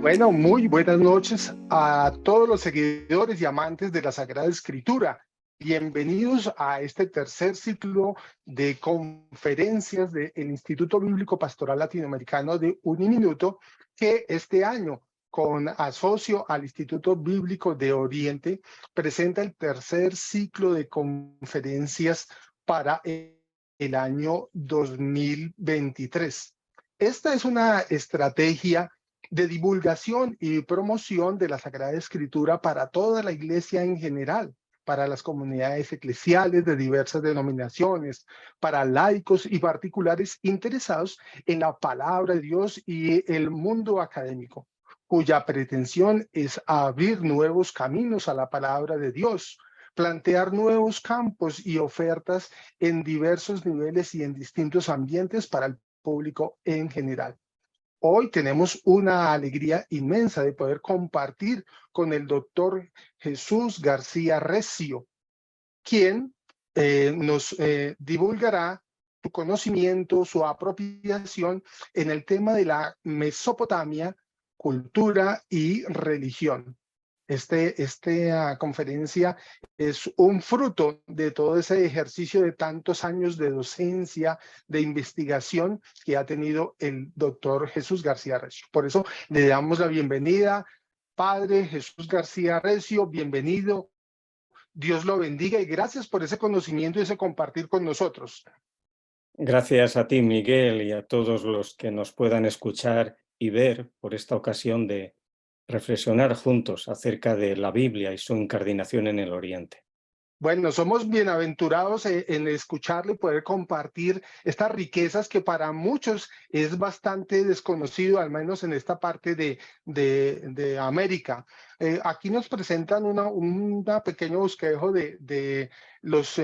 Bueno, muy buenas noches a todos los seguidores y amantes de la Sagrada Escritura. Bienvenidos a este tercer ciclo de conferencias del Instituto Bíblico Pastoral Latinoamericano de Uniminuto, que este año, con asocio al Instituto Bíblico de Oriente, presenta el tercer ciclo de conferencias para el año 2023. Esta es una estrategia de divulgación y promoción de la Sagrada Escritura para toda la Iglesia en general, para las comunidades eclesiales de diversas denominaciones, para laicos y particulares interesados en la palabra de Dios y el mundo académico, cuya pretensión es abrir nuevos caminos a la palabra de Dios, plantear nuevos campos y ofertas en diversos niveles y en distintos ambientes para el público en general. Hoy tenemos una alegría inmensa de poder compartir con el doctor Jesús García Recio, quien nos divulgará su conocimiento, su apropiación en el tema de la Mesopotamia, cultura y religión. Esta conferencia es un fruto de todo ese ejercicio de tantos años de docencia, de investigación que ha tenido el doctor Jesús García Recio. Por eso le damos la bienvenida, Padre Jesús García Recio, bienvenido. Dios lo bendiga y gracias por ese conocimiento y ese compartir con nosotros. Gracias a ti, Miguel, y a todos los que nos puedan escuchar y ver por esta ocasión de reflexionar juntos acerca de la Biblia y su incardinación en el Oriente. Bueno, somos bienaventurados en escucharle y poder compartir estas riquezas que para muchos es bastante desconocido, al menos en esta parte de América. Aquí nos presentan una pequeño bosquejo de los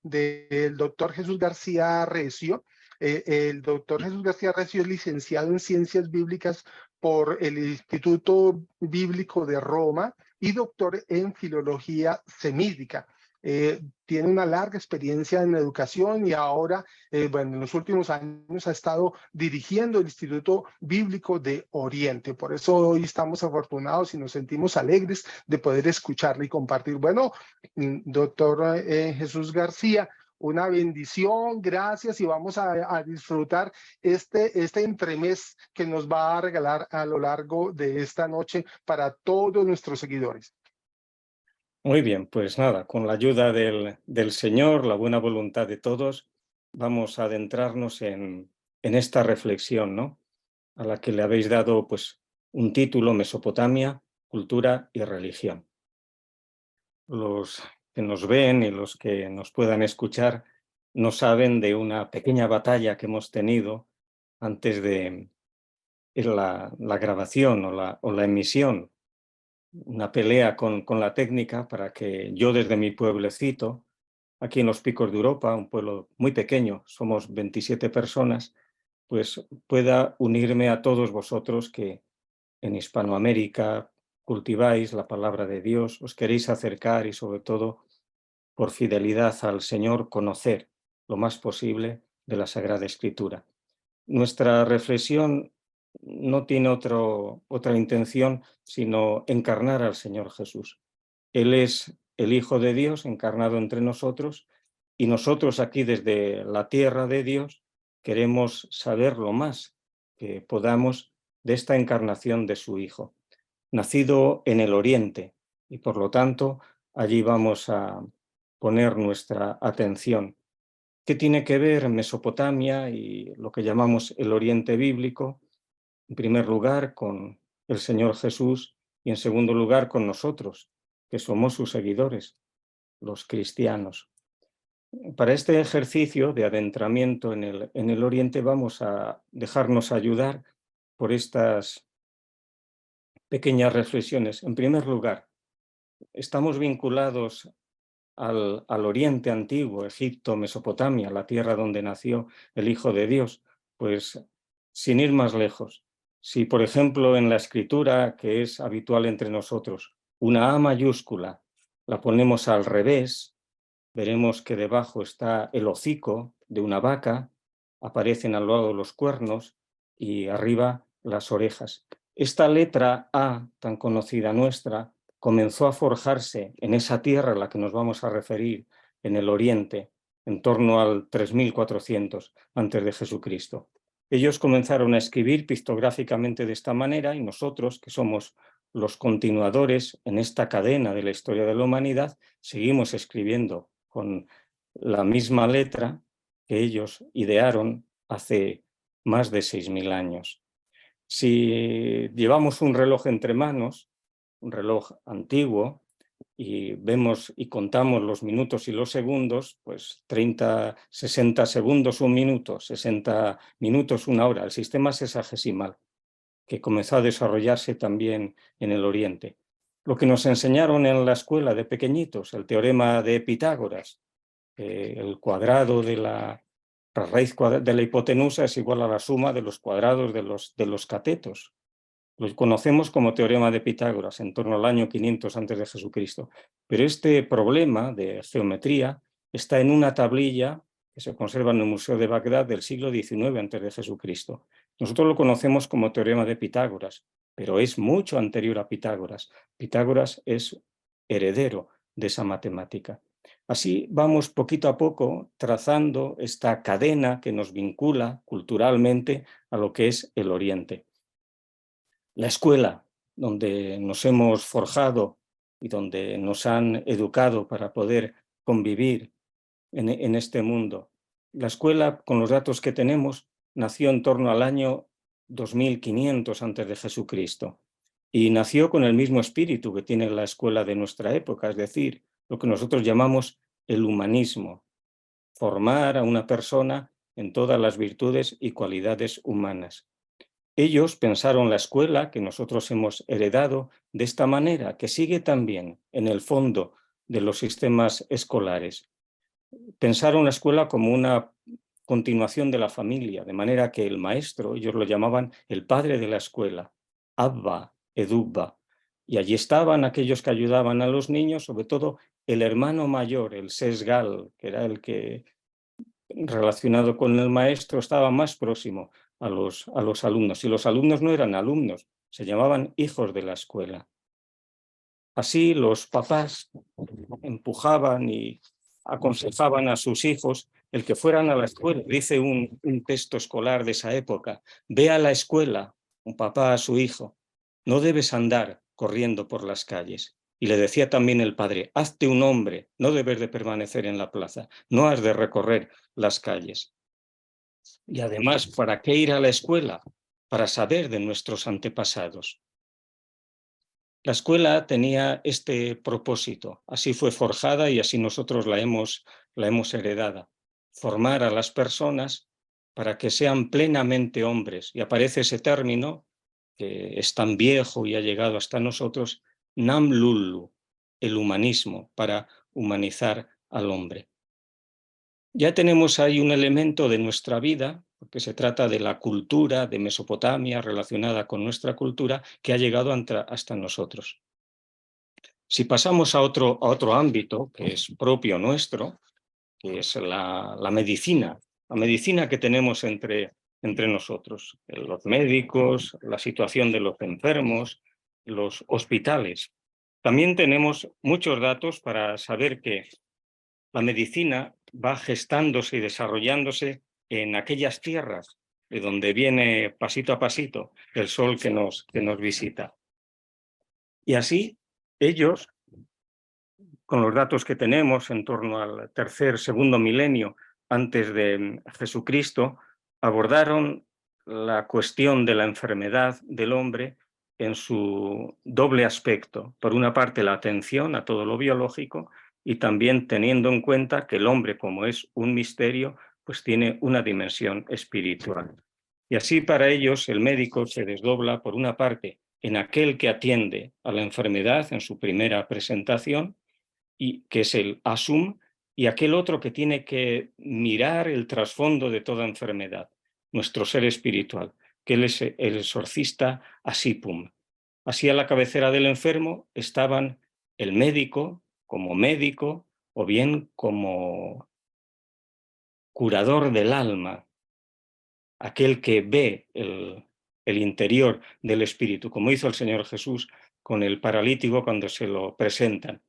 del doctor Jesús García Recio. El doctor Jesús García Recio es licenciado en Ciencias Bíblicas por el Instituto Bíblico de Roma y doctor en Filología Semítica. Tiene una larga experiencia en educación y ahora, bueno, en los últimos años ha estado dirigiendo el Instituto Bíblico de Oriente. Por eso hoy estamos afortunados y nos sentimos alegres de poder escucharle y compartir. Bueno, doctor Jesús García, una bendición, gracias y vamos a disfrutar este entremés que nos va a regalar a lo largo de esta noche para todos nuestros seguidores. Muy bien, pues nada, con la ayuda del Señor, la buena voluntad de todos, vamos a adentrarnos en esta reflexión, ¿no? A la que le habéis dado pues un título: Mesopotamia, cultura y religión. Los que nos ven y los que nos puedan escuchar no saben de una pequeña batalla que hemos tenido antes de la grabación o la emisión, una pelea con la técnica para que yo desde mi pueblecito, aquí en los Picos de Europa, un pueblo muy pequeño, somos 27 personas, pues pueda unirme a todos vosotros que en Hispanoamérica cultiváis la palabra de Dios, os queréis acercar y sobre todo, por fidelidad al Señor, conocer lo más posible de la Sagrada Escritura. Nuestra reflexión no tiene otra intención sino encarnar al Señor Jesús. Él es el Hijo de Dios encarnado entre nosotros y nosotros aquí desde la tierra de Dios queremos saber lo más que podamos de esta encarnación de su Hijo, nacido en el Oriente, y por lo tanto allí vamos a poner nuestra atención. ¿Qué tiene que ver Mesopotamia y lo que llamamos el Oriente bíblico? En primer lugar, con el Señor Jesús y en segundo lugar, con nosotros, que somos sus seguidores, los cristianos. Para este ejercicio de adentramiento en el Oriente vamos a dejarnos ayudar por estas pequeñas reflexiones. En primer lugar, estamos vinculados al Oriente antiguo, Egipto, Mesopotamia, la tierra donde nació el Hijo de Dios. Pues sin ir más lejos, si por ejemplo en la escritura que es habitual entre nosotros, una A mayúscula la ponemos al revés, veremos que debajo está el hocico de una vaca, aparecen al lado los cuernos y arriba las orejas. Esta letra A, tan conocida nuestra, comenzó a forjarse en esa tierra a la que nos vamos a referir, en el Oriente, en torno al 3400 antes de Jesucristo. Ellos comenzaron a escribir pictográficamente de esta manera y nosotros, que somos los continuadores en esta cadena de la historia de la humanidad, seguimos escribiendo con la misma letra que ellos idearon hace más de 6000 años. Si llevamos un reloj entre manos, un reloj antiguo, y vemos y contamos los minutos y los segundos, pues 30, 60 segundos, un minuto, 60 minutos, una hora. El sistema sesagesimal, que comenzó a desarrollarse también en el Oriente. Lo que nos enseñaron en la escuela de pequeñitos, el teorema de Pitágoras, el cuadrado de la raíz de la hipotenusa es igual a la suma de los cuadrados de los catetos. Lo conocemos como teorema de Pitágoras en torno al año 500 antes de Jesucristo. Pero este problema de geometría está en una tablilla que se conserva en el Museo de Bagdad del siglo XIX antes de Jesucristo. Nosotros lo conocemos como teorema de Pitágoras, pero es mucho anterior a Pitágoras. Pitágoras es heredero de esa matemática. Así vamos poquito a poco trazando esta cadena que nos vincula culturalmente a lo que es el Oriente. La escuela, donde nos hemos forjado y donde nos han educado para poder convivir en este mundo. La escuela, con los datos que tenemos, nació en torno al año 2500 antes de Jesucristo y nació con el mismo espíritu que tiene la escuela de nuestra época, es decir, lo que nosotros llamamos el humanismo, formar a una persona en todas las virtudes y cualidades humanas. Ellos pensaron la escuela que nosotros hemos heredado de esta manera, que sigue también en el fondo de los sistemas escolares. Pensaron la escuela como una continuación de la familia, de manera que el maestro, ellos lo llamaban el padre de la escuela, Abba, Edubba, y allí estaban aquellos que ayudaban a los niños, sobre todo el hermano mayor, el sesgal, que era el que relacionado con el maestro estaba más próximo a los alumnos. Y los alumnos no eran alumnos, se llamaban hijos de la escuela. Así los papás empujaban y aconsejaban a sus hijos el que fueran a la escuela. Dice un texto escolar de esa época: ve a la escuela, un papá a su hijo, no debes andar corriendo por las calles. Y le decía también el padre: hazte un hombre, no debes de permanecer en la plaza, no has de recorrer las calles. Y además, ¿para qué ir a la escuela? Para saber de nuestros antepasados. La escuela tenía este propósito, así fue forjada y así nosotros la hemos heredada. Formar a las personas para que sean plenamente hombres. Y aparece ese término, que es tan viejo y ha llegado hasta nosotros, Nam Lulu, el humanismo, para humanizar al hombre. Ya tenemos ahí un elemento de nuestra vida, porque se trata de la cultura de Mesopotamia relacionada con nuestra cultura, que ha llegado hasta nosotros. Si pasamos a otro ámbito que es propio nuestro, que es la medicina que tenemos entre nosotros, los médicos, la situación de los enfermos, los hospitales. También tenemos muchos datos para saber que la medicina va gestándose y desarrollándose en aquellas tierras de donde viene pasito a pasito el sol que nos visita. Y así ellos, con los datos que tenemos en torno al segundo milenio antes de Jesucristo, abordaron la cuestión de la enfermedad del hombre en su doble aspecto. Por una parte, la atención a todo lo biológico y también teniendo en cuenta que el hombre, como es un misterio, pues tiene una dimensión espiritual. Y así para ellos el médico se desdobla, por una parte, en aquel que atiende a la enfermedad en su primera presentación, y que es el asum, y aquel otro que tiene que mirar el trasfondo de toda enfermedad, nuestro ser espiritual, que él es el exorcista asipum. Así a la cabecera del enfermo estaban el médico o bien como curador del alma, aquel que ve el interior del espíritu, como hizo el Señor Jesús con el paralítico cuando se lo presentan.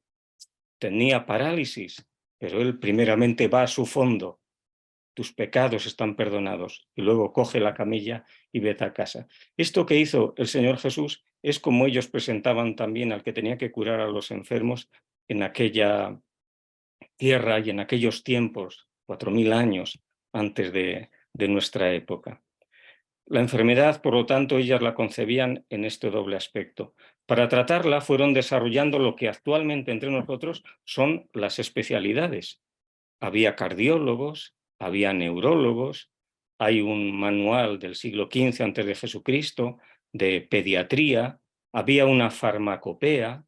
Tenía parálisis, pero él primeramente va a su fondo. Tus pecados están perdonados. Y luego coge la camilla y vete a casa. Esto que hizo el Señor Jesús es como ellos presentaban también al que tenía que curar a los enfermos en aquella tierra y en aquellos tiempos, 4000 años antes de nuestra época. La enfermedad, por lo tanto, ellas la concebían en este doble aspecto. Para tratarla fueron desarrollando lo que actualmente entre nosotros son las especialidades. Había cardiólogos, había neurólogos, hay un manual del siglo XV antes de Jesucristo de pediatría, había una farmacopea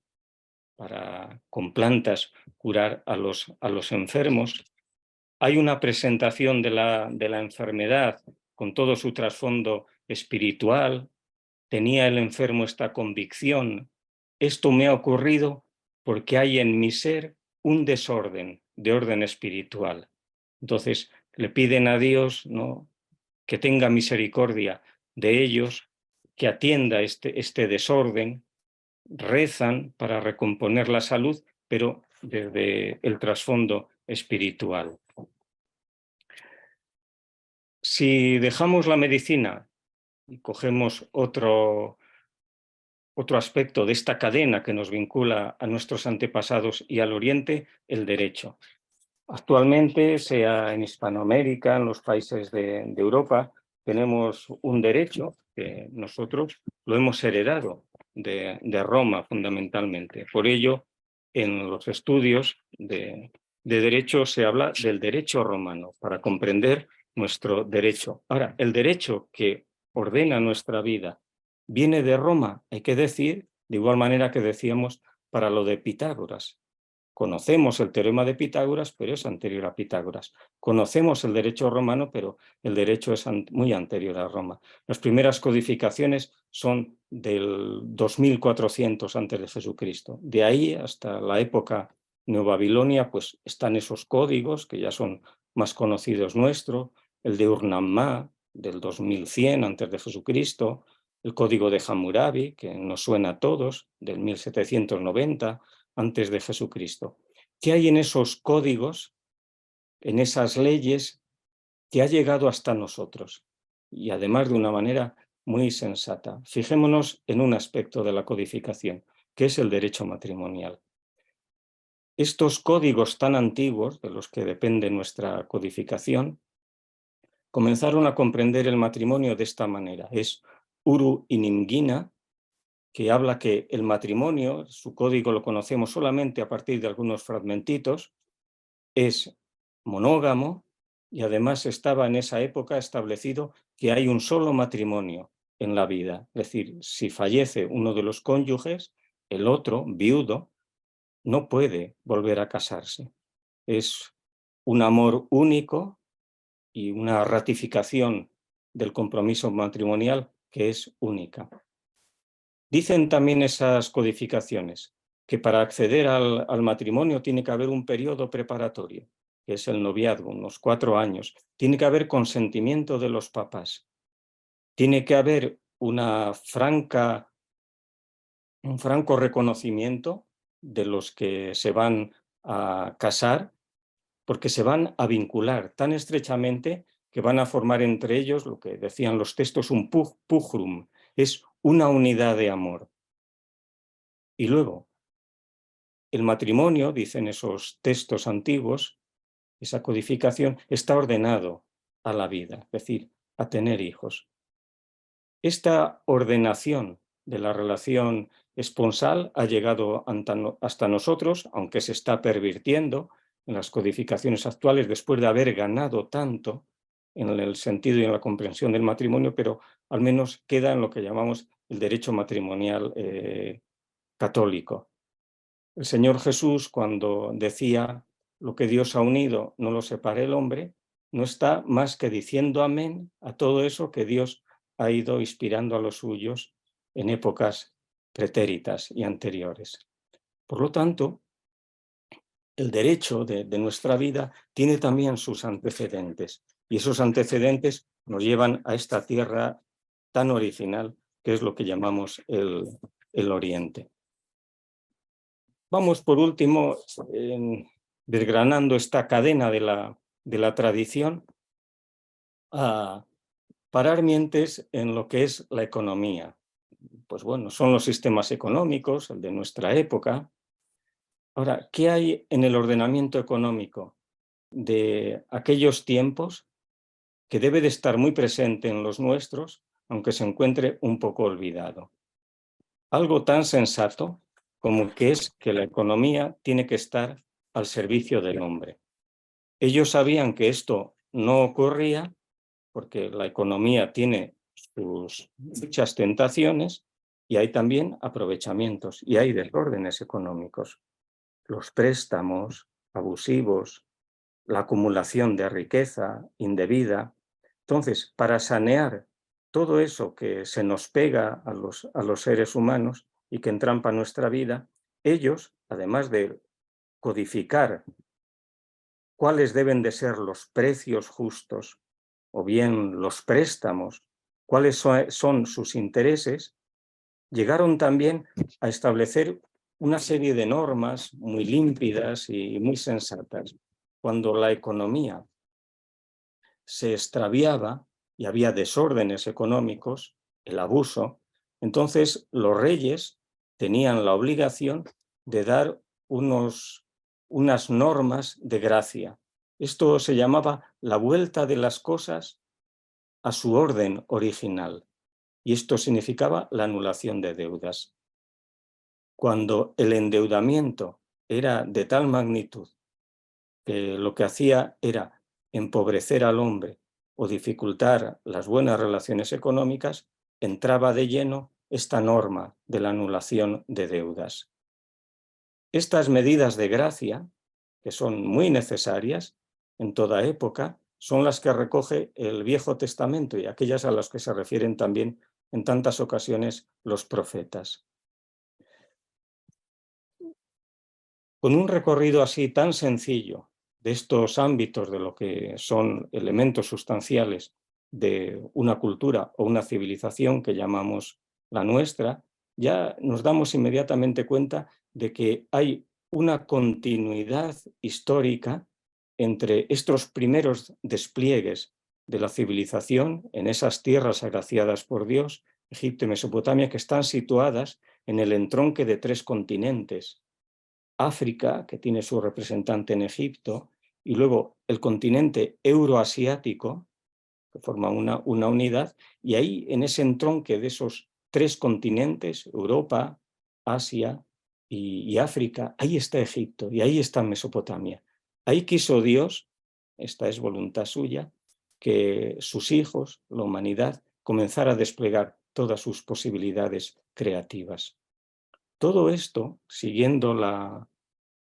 para con plantas curar a los enfermos. Hay una presentación de la enfermedad con todo su trasfondo espiritual. Tenía el enfermo esta convicción: esto me ha ocurrido porque hay en mi ser un desorden de orden espiritual. Entonces le piden a Dios, ¿no?, que tenga misericordia de ellos, que atienda este desorden, rezan para recomponer la salud, pero desde el trasfondo espiritual. Si dejamos la medicina y cogemos otro aspecto de esta cadena que nos vincula a nuestros antepasados y al Oriente, el derecho. Actualmente, sea en Hispanoamérica, en los países de Europa, tenemos un derecho que nosotros lo hemos heredado de Roma fundamentalmente. Por ello, en los estudios de derecho se habla del derecho romano para comprender nuestro derecho. Ahora, el derecho que ordena nuestra vida viene de Roma, hay que decir, de igual manera que decíamos para lo de Pitágoras. Conocemos el teorema de Pitágoras, pero es anterior a Pitágoras. Conocemos el derecho romano, pero el derecho es muy anterior a Roma. Las primeras codificaciones son del 2400 antes de Jesucristo. De ahí hasta la época neobabilonia, pues están esos códigos que ya son más conocidos nuestros, el de Ur-Namma del 2100 antes de Jesucristo, el código de Hammurabi, que nos suena a todos, del 1790 antes de Jesucristo. ¿Qué hay en esos códigos, en esas leyes, que ha llegado hasta nosotros? Y además de una manera muy sensata. Fijémonos en un aspecto de la codificación, que es el derecho matrimonial. Estos códigos tan antiguos, de los que depende nuestra codificación, comenzaron a comprender el matrimonio de esta manera. Es Uru Inimgina, que habla que el matrimonio, su código lo conocemos solamente a partir de algunos fragmentitos, es monógamo y además estaba en esa época establecido que hay un solo matrimonio en la vida. Es decir, si fallece uno de los cónyuges, el otro, viudo, no puede volver a casarse. Es un amor único y una ratificación del compromiso matrimonial que es única. Dicen también esas codificaciones que para acceder al matrimonio tiene que haber un periodo preparatorio, que es el noviazgo, unos 4 años. Tiene que haber consentimiento de los papás. Tiene que haber un franco reconocimiento de los que se van a casar, porque se van a vincular tan estrechamente que van a formar entre ellos lo que decían los textos, un pujrum, es una unidad de amor. Y luego, el matrimonio, dicen esos textos antiguos, esa codificación, está ordenado a la vida, es decir, a tener hijos. Esta ordenación de la relación esponsal ha llegado hasta nosotros, aunque se está pervirtiendo en las codificaciones actuales después de haber ganado tanto en el sentido y en la comprensión del matrimonio, pero al menos queda en lo que llamamos el derecho matrimonial católico. El Señor Jesús, cuando decía lo que Dios ha unido, no lo separe el hombre, no está más que diciendo amén a todo eso que Dios ha ido inspirando a los suyos en épocas pretéritas y anteriores. Por lo tanto, el derecho de nuestra vida tiene también sus antecedentes, y esos antecedentes nos llevan a esta tierra tan original que es lo que llamamos el Oriente. Vamos por último desgranando esta cadena de la tradición a parar mientes en lo que es la economía. Pues bueno, son los sistemas económicos, el de nuestra época. Ahora, ¿qué hay en el ordenamiento económico de aquellos tiempos que debe de estar muy presente en los nuestros, aunque se encuentre un poco olvidado? Algo tan sensato como que es que la economía tiene que estar al servicio del hombre. Ellos sabían que esto no ocurría porque la economía tiene sus muchas tentaciones y hay también aprovechamientos y hay desórdenes económicos. Los préstamos abusivos, la acumulación de riqueza indebida. Entonces, para sanear todo eso que se nos pega a los seres humanos y que entrampa nuestra vida, ellos, además de codificar cuáles deben de ser los precios justos o bien los préstamos, cuáles son sus intereses, llegaron también a establecer una serie de normas muy límpidas y muy sensatas. Cuando la economía se extraviaba y había desórdenes económicos, el abuso, entonces los reyes tenían la obligación de dar unas normas de gracia. Esto se llamaba la vuelta de las cosas a su orden original, y esto significaba la anulación de deudas. Cuando el endeudamiento era de tal magnitud que lo que hacía era empobrecer al hombre o dificultar las buenas relaciones económicas, entraba de lleno esta norma de la anulación de deudas. Estas medidas de gracia, que son muy necesarias en toda época, son las que recoge el Viejo Testamento y aquellas a las que se refieren también en tantas ocasiones los profetas. Con un recorrido así tan sencillo de estos ámbitos de lo que son elementos sustanciales de una cultura o una civilización que llamamos la nuestra, ya nos damos inmediatamente cuenta de que hay una continuidad histórica entre estos primeros despliegues de la civilización en esas tierras agraciadas por Dios, Egipto y Mesopotamia, que están situadas en el entronque de 3 continentes. África, que tiene su representante en Egipto, y luego el continente euroasiático, que forma una unidad, y ahí en ese entronque de esos 3 continentes, Europa, Asia y África, ahí está Egipto y ahí está Mesopotamia. Ahí quiso Dios, esta es voluntad suya, que sus hijos, la humanidad, comenzara a desplegar todas sus posibilidades creativas. Todo esto, siguiendo la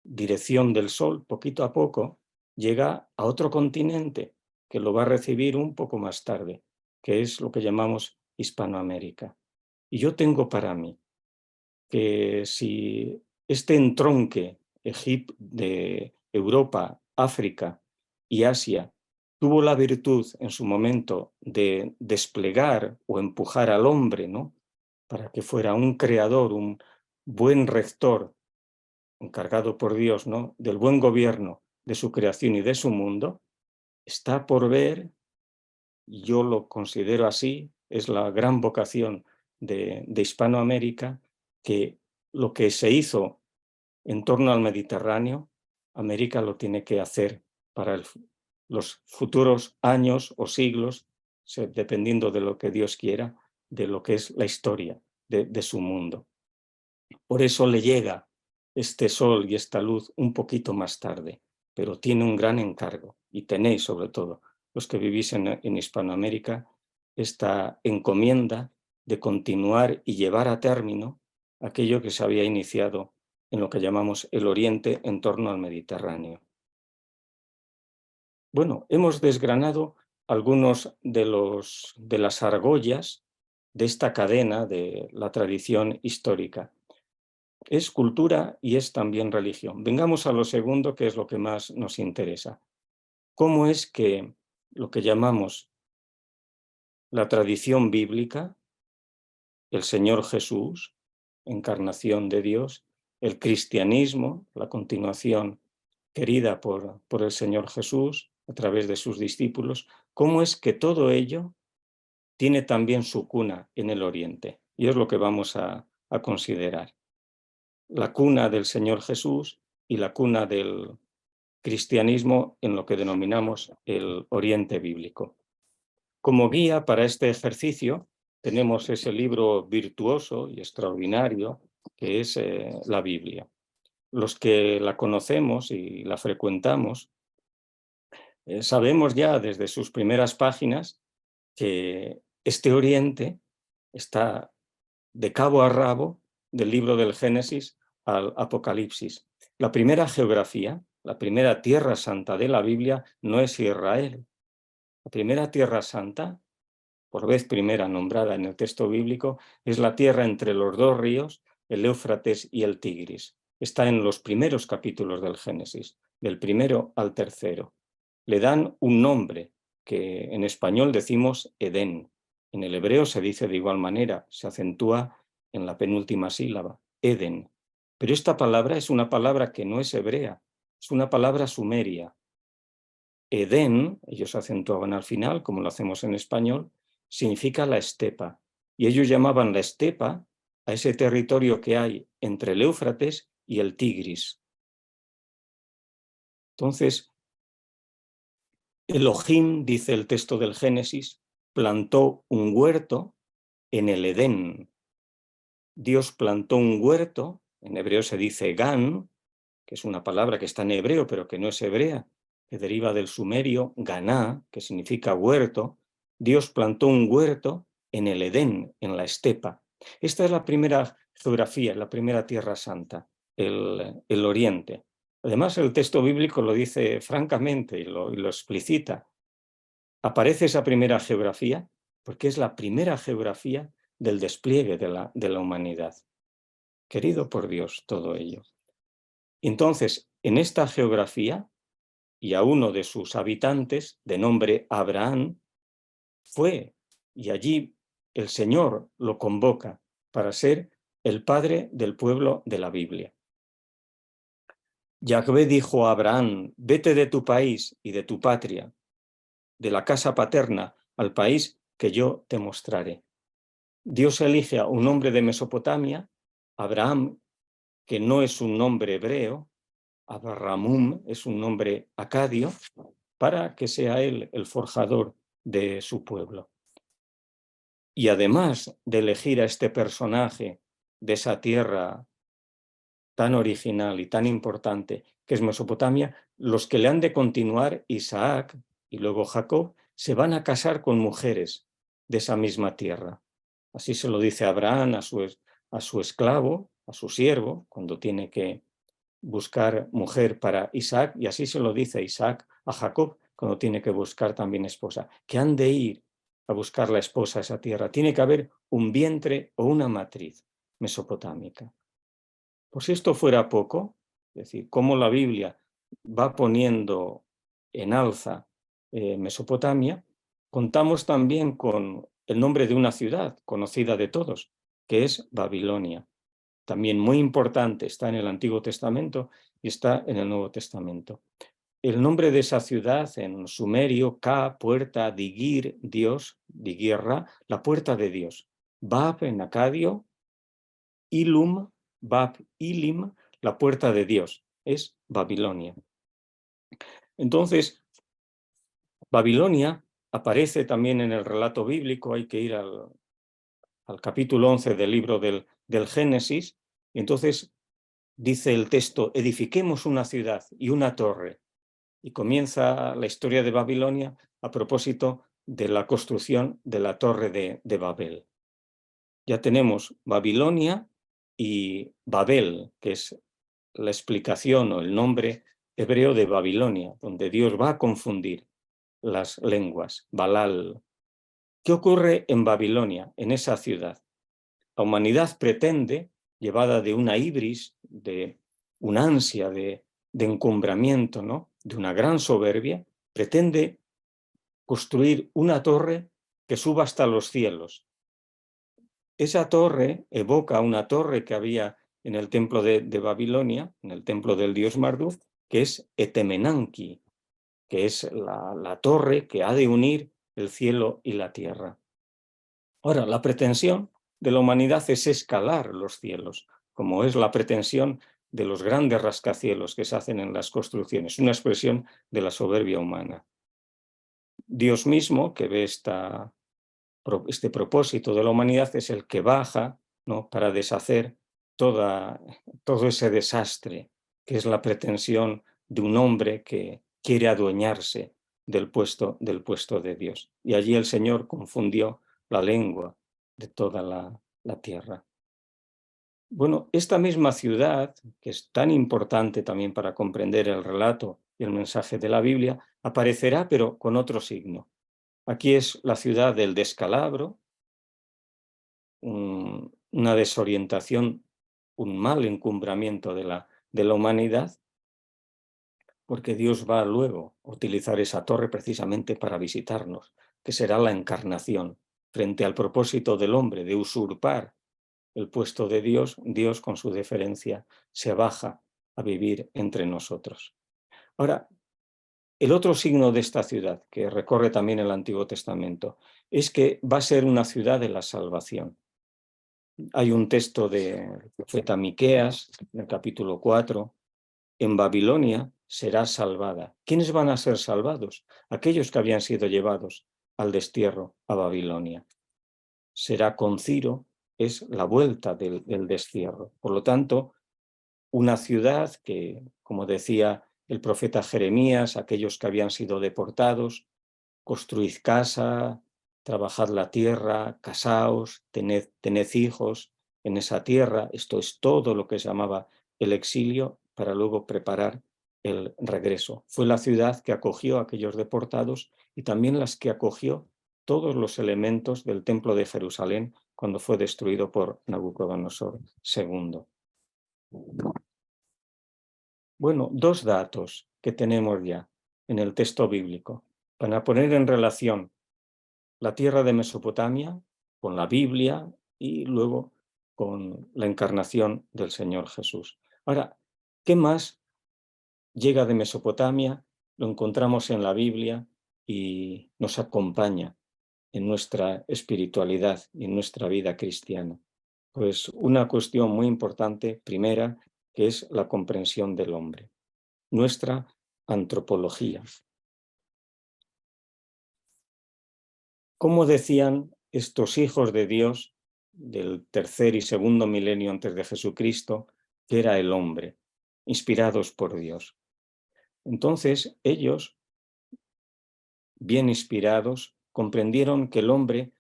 dirección del Sol, poquito a poco, llega a otro continente que lo va a recibir un poco más tarde, que es lo que llamamos Hispanoamérica. Y yo tengo para mí que si este entronque de Europa, África y Asia tuvo la virtud en su momento de desplegar o empujar al hombre, ¿no?, para que fuera un creador, un buen rector, encargado por Dios, ¿no?, del buen gobierno de su creación y de su mundo, está por ver, y yo lo considero así, es la gran vocación de Hispanoamérica, que lo que se hizo en torno al Mediterráneo, América lo tiene que hacer para los futuros años o siglos, dependiendo de lo que Dios quiera, de lo que es la historia de su mundo. Por eso le llega este sol y esta luz un poquito más tarde, pero tiene un gran encargo, y tenéis sobre todo los que vivís en Hispanoamérica esta encomienda de continuar y llevar a término aquello que se había iniciado en lo que llamamos el Oriente en torno al Mediterráneo. Bueno, hemos desgranado algunos de las argollas de esta cadena de la tradición histórica. Es cultura y es también religión. Vengamos a lo segundo, que es lo que más nos interesa. ¿Cómo es que lo que llamamos la tradición bíblica, el Señor Jesús, encarnación de Dios, el cristianismo, la continuación querida por el Señor Jesús a través de sus discípulos, cómo es que todo ello tiene también su cuna en el Oriente. Y es lo que vamos a considerar. La cuna del Señor Jesús y la cuna del cristianismo en lo que denominamos el Oriente bíblico. Como guía para este ejercicio tenemos ese libro virtuoso y extraordinario que es la Biblia. Los que la conocemos y la frecuentamos sabemos ya desde sus primeras páginas que este Oriente está de cabo a rabo del libro del Génesis al Apocalipsis. La primera geografía, la primera tierra santa de la Biblia no es Israel. La primera tierra santa, por vez primera nombrada en el texto bíblico, es la tierra entre los dos ríos, el Éufrates y el Tigris. Está en los primeros capítulos del Génesis, del primero al tercero. Le dan un nombre que en español decimos Edén. En el hebreo se dice de igual manera, se acentúa en la penúltima sílaba, Eden. Pero esta palabra es una palabra que no es hebrea, es una palabra sumeria. Edén, ellos acentuaban al final, como lo hacemos en español, significa la estepa. Y ellos llamaban la estepa a ese territorio que hay entre el Éufrates y el Tigris. Entonces, Elohim, dice el texto del Génesis, plantó un huerto en el Edén. Dios plantó un huerto, en hebreo se dice gan, que es una palabra que está en hebreo pero que no es hebrea, que deriva del sumerio ganá, que significa huerto. Dios plantó un huerto en el Edén, en la estepa. Esta es la primera geografía, la primera tierra santa, el Oriente. Además, el texto bíblico lo dice francamente y lo explicita. Aparece esa primera geografía porque es la primera geografía del despliegue de la humanidad. Querido por Dios, todo ello. Entonces, en esta geografía, y a uno de sus habitantes, de nombre Abraham, fue, y allí el Señor lo convoca para ser el padre del pueblo de la Biblia. Yahvé dijo a Abraham, vete de tu país y de tu patria, de la casa paterna, al país que yo te mostraré. Dios elige a un hombre de Mesopotamia, Abraham, que no es un nombre hebreo, Abrahamum es un nombre acadio, para que sea él el forjador de su pueblo. Y además de elegir a este personaje de esa tierra tan original y tan importante que es Mesopotamia, los que le han de continuar, Isaac y luego Jacob, se van a casar con mujeres de esa misma tierra. Así se lo dice Abraham a su esclavo, a su siervo, cuando tiene que buscar mujer para Isaac, y así se lo dice Isaac a Jacob cuando tiene que buscar también esposa, que han de ir a buscar la esposa a esa tierra. Tiene que haber un vientre o una matriz mesopotámica. Por si esto fuera poco, es decir, cómo la Biblia va poniendo en alza Mesopotamia, contamos también con el nombre de una ciudad conocida de todos, que es Babilonia. También muy importante, está en el Antiguo Testamento y está en el Nuevo Testamento. El nombre de esa ciudad en sumerio, Ka, puerta, Digir, Dios, Digirra, la puerta de Dios. Bab en acadio, Ilum, Bab, Ilim, la puerta de Dios, es Babilonia. Entonces, Babilonia aparece también en el relato bíblico, hay que ir al capítulo 11 del libro del Génesis, y entonces dice el texto, edifiquemos una ciudad y una torre. Y comienza la historia de Babilonia a propósito de la construcción de la torre de Babel. Ya tenemos Babilonia y Babel, que es la explicación o el nombre hebreo de Babilonia, donde Dios va a confundir las lenguas, Balal. ¿Qué ocurre en Babilonia, en esa ciudad? La humanidad pretende, llevada de una ibris, de una ansia de encumbramiento, ¿no? De una gran soberbia, pretende construir una torre que suba hasta los cielos. Esa torre evoca una torre que había en el templo de Babilonia, en el templo del dios Marduk, que es Etemenanki, que es la torre que ha de unir el cielo y la tierra. Ahora, la pretensión de la humanidad es escalar los cielos, como es la pretensión de los grandes rascacielos que se hacen en las construcciones, una expresión de la soberbia humana. Dios mismo, que ve este propósito de la humanidad, es el que baja, ¿no?, para deshacer todo ese desastre, que es la pretensión de un hombre que quiere adueñarse del puesto de Dios. Y allí el Señor confundió la lengua de toda la tierra. Bueno, esta misma ciudad, que es tan importante también para comprender el relato y el mensaje de la Biblia, aparecerá pero con otro signo. Aquí es la ciudad del descalabro, una desorientación, un mal encumbramiento de la humanidad, porque Dios va luego a utilizar esa torre precisamente para visitarnos, que será la encarnación, frente al propósito del hombre de usurpar el puesto de Dios. Dios, con su deferencia, se baja a vivir entre nosotros. Ahora, el otro signo de esta ciudad, que recorre también el Antiguo Testamento, es que va a ser una ciudad de la salvación. Hay un texto del profeta Miqueas, en el capítulo 4, en Babilonia será salvada. ¿Quiénes van a ser salvados? Aquellos que habían sido llevados al destierro a Babilonia. Será con Ciro, es la vuelta del destierro. Por lo tanto, una ciudad que, como decía el profeta Jeremías, aquellos que habían sido deportados, construid casa, trabajad la tierra, casaos, tened hijos en esa tierra. Esto es todo lo que se llamaba el exilio para luego preparar el regreso. Fue la ciudad que acogió a aquellos deportados y también las que acogió todos los elementos del templo de Jerusalén cuando fue destruido por Nabucodonosor II. Bueno, dos datos que tenemos ya en el texto bíblico para poner en relación la tierra de Mesopotamia con la Biblia y luego con la encarnación del Señor Jesús. Ahora, ¿qué más llega de Mesopotamia? Lo encontramos en la Biblia y nos acompaña en nuestra espiritualidad y en nuestra vida cristiana. Pues una cuestión muy importante, primera, que es la comprensión del hombre, nuestra antropología. ¿Cómo decían estos hijos de Dios del tercer y segundo milenio antes de Jesucristo que era el hombre, inspirados por Dios? Entonces ellos, bien inspirados, comprendieron que el hombre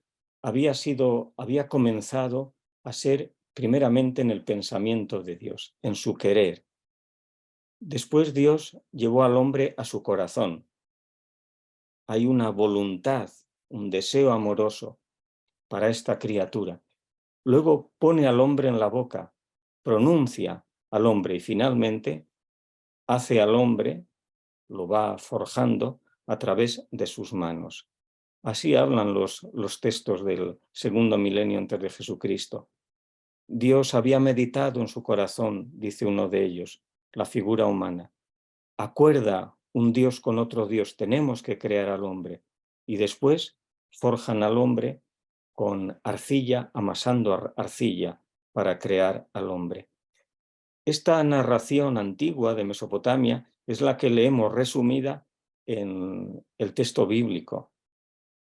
había comenzado a ser primeramente en el pensamiento de Dios, en su querer. Después Dios llevó al hombre a su corazón. Hay una voluntad, un deseo amoroso para esta criatura. Luego pone al hombre en la boca, pronuncia al hombre y finalmente hace al hombre, lo va forjando a través de sus manos. Así hablan los textos del segundo milenio antes de Jesucristo. Dios había meditado en su corazón, dice uno de ellos, la figura humana. Acuerda un Dios con otro Dios, tenemos que crear al hombre. Y después forjan al hombre con arcilla, amasando arcilla para crear al hombre. Esta narración antigua de Mesopotamia es la que leemos resumida en el texto bíblico.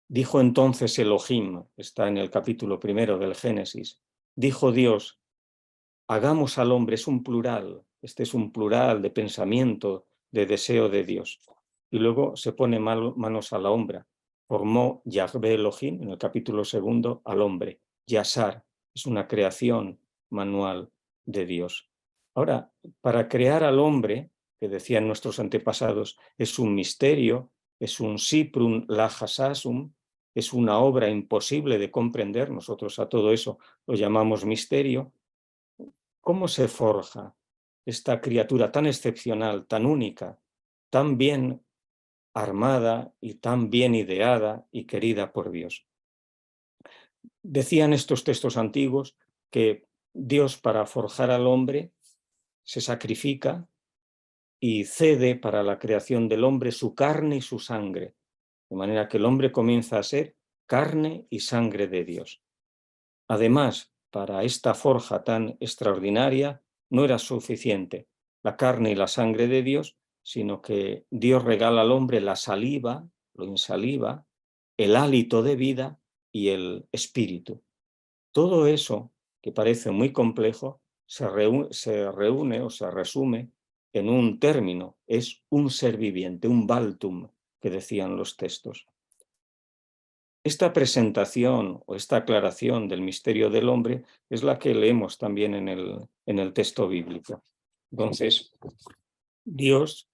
Dijo entonces Elohim, está en el capítulo 1 del Génesis, dijo Dios, hagamos al hombre, es un plural, este es un plural de pensamiento, de deseo de Dios. Y luego se pone manos a la obra. Formó Yahvé Elohim, en el capítulo 2, al hombre. Yasar, es una creación manual de Dios. Ahora, para crear al hombre, que decían nuestros antepasados, es un misterio, es un siprun lajasasum, es una obra imposible de comprender, nosotros a todo eso lo llamamos misterio. ¿Cómo se forja esta criatura tan excepcional, tan única, tan bien armada y tan bien ideada y querida por Dios? Decían estos textos antiguos que Dios, para forjar al hombre, se sacrifica y cede para la creación del hombre su carne y su sangre, de manera que el hombre comienza a ser carne y sangre de Dios. Además, para esta forja tan extraordinaria no era suficiente la carne y la sangre de Dios, sino que Dios regala al hombre la saliva, lo insaliva, el hálito de vida y el espíritu. Todo eso, que parece muy complejo, se reúne o se resume en un término, es un ser viviente, un baltum, que decían los textos. Esta presentación o esta aclaración del misterio del hombre es la que leemos también en el texto bíblico. Entonces, Dios,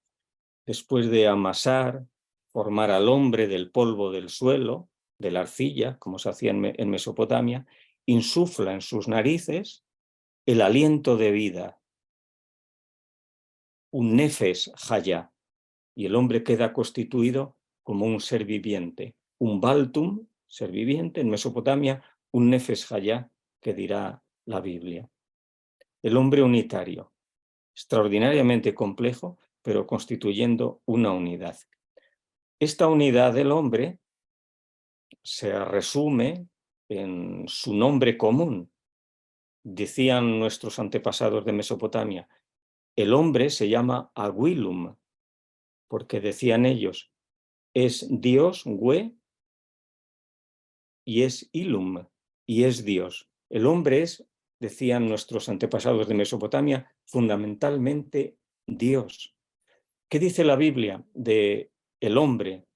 después de amasar, formar al hombre del polvo del suelo, de la arcilla, como se hacía en Mesopotamia, insufla en sus narices el aliento de vida, un nefes hayá, y el hombre queda constituido como un ser viviente, un baltum, ser viviente, en Mesopotamia, un nefes hayá, que dirá la Biblia. El hombre unitario, extraordinariamente complejo, pero constituyendo una unidad. Esta unidad del hombre se resume en su nombre común. Decían nuestros antepasados de Mesopotamia, el hombre se llama Aguilum, porque decían ellos, es Dios, Hue, y es Ilum, y es Dios. El hombre es, decían nuestros antepasados de Mesopotamia, fundamentalmente Dios. ¿Qué dice la Biblia de el hombre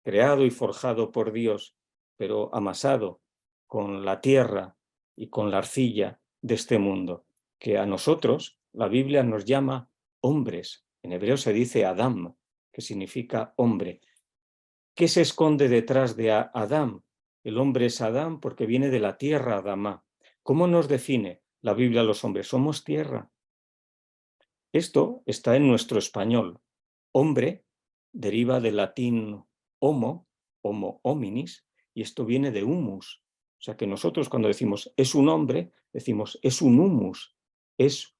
creado y forjado por Dios, pero amasado con la tierra y con la arcilla de este mundo? Que a nosotros la Biblia nos llama hombres. En hebreo se dice Adam, que significa hombre. ¿Qué se esconde detrás de Adán? El hombre es Adán porque viene de la tierra Adamá. ¿Cómo nos define la Biblia a los hombres? Somos tierra. Esto está en nuestro español. Hombre deriva del latín homo, homo hominis, y esto viene de humus. O sea que nosotros cuando decimos es un hombre, decimos es un humus, es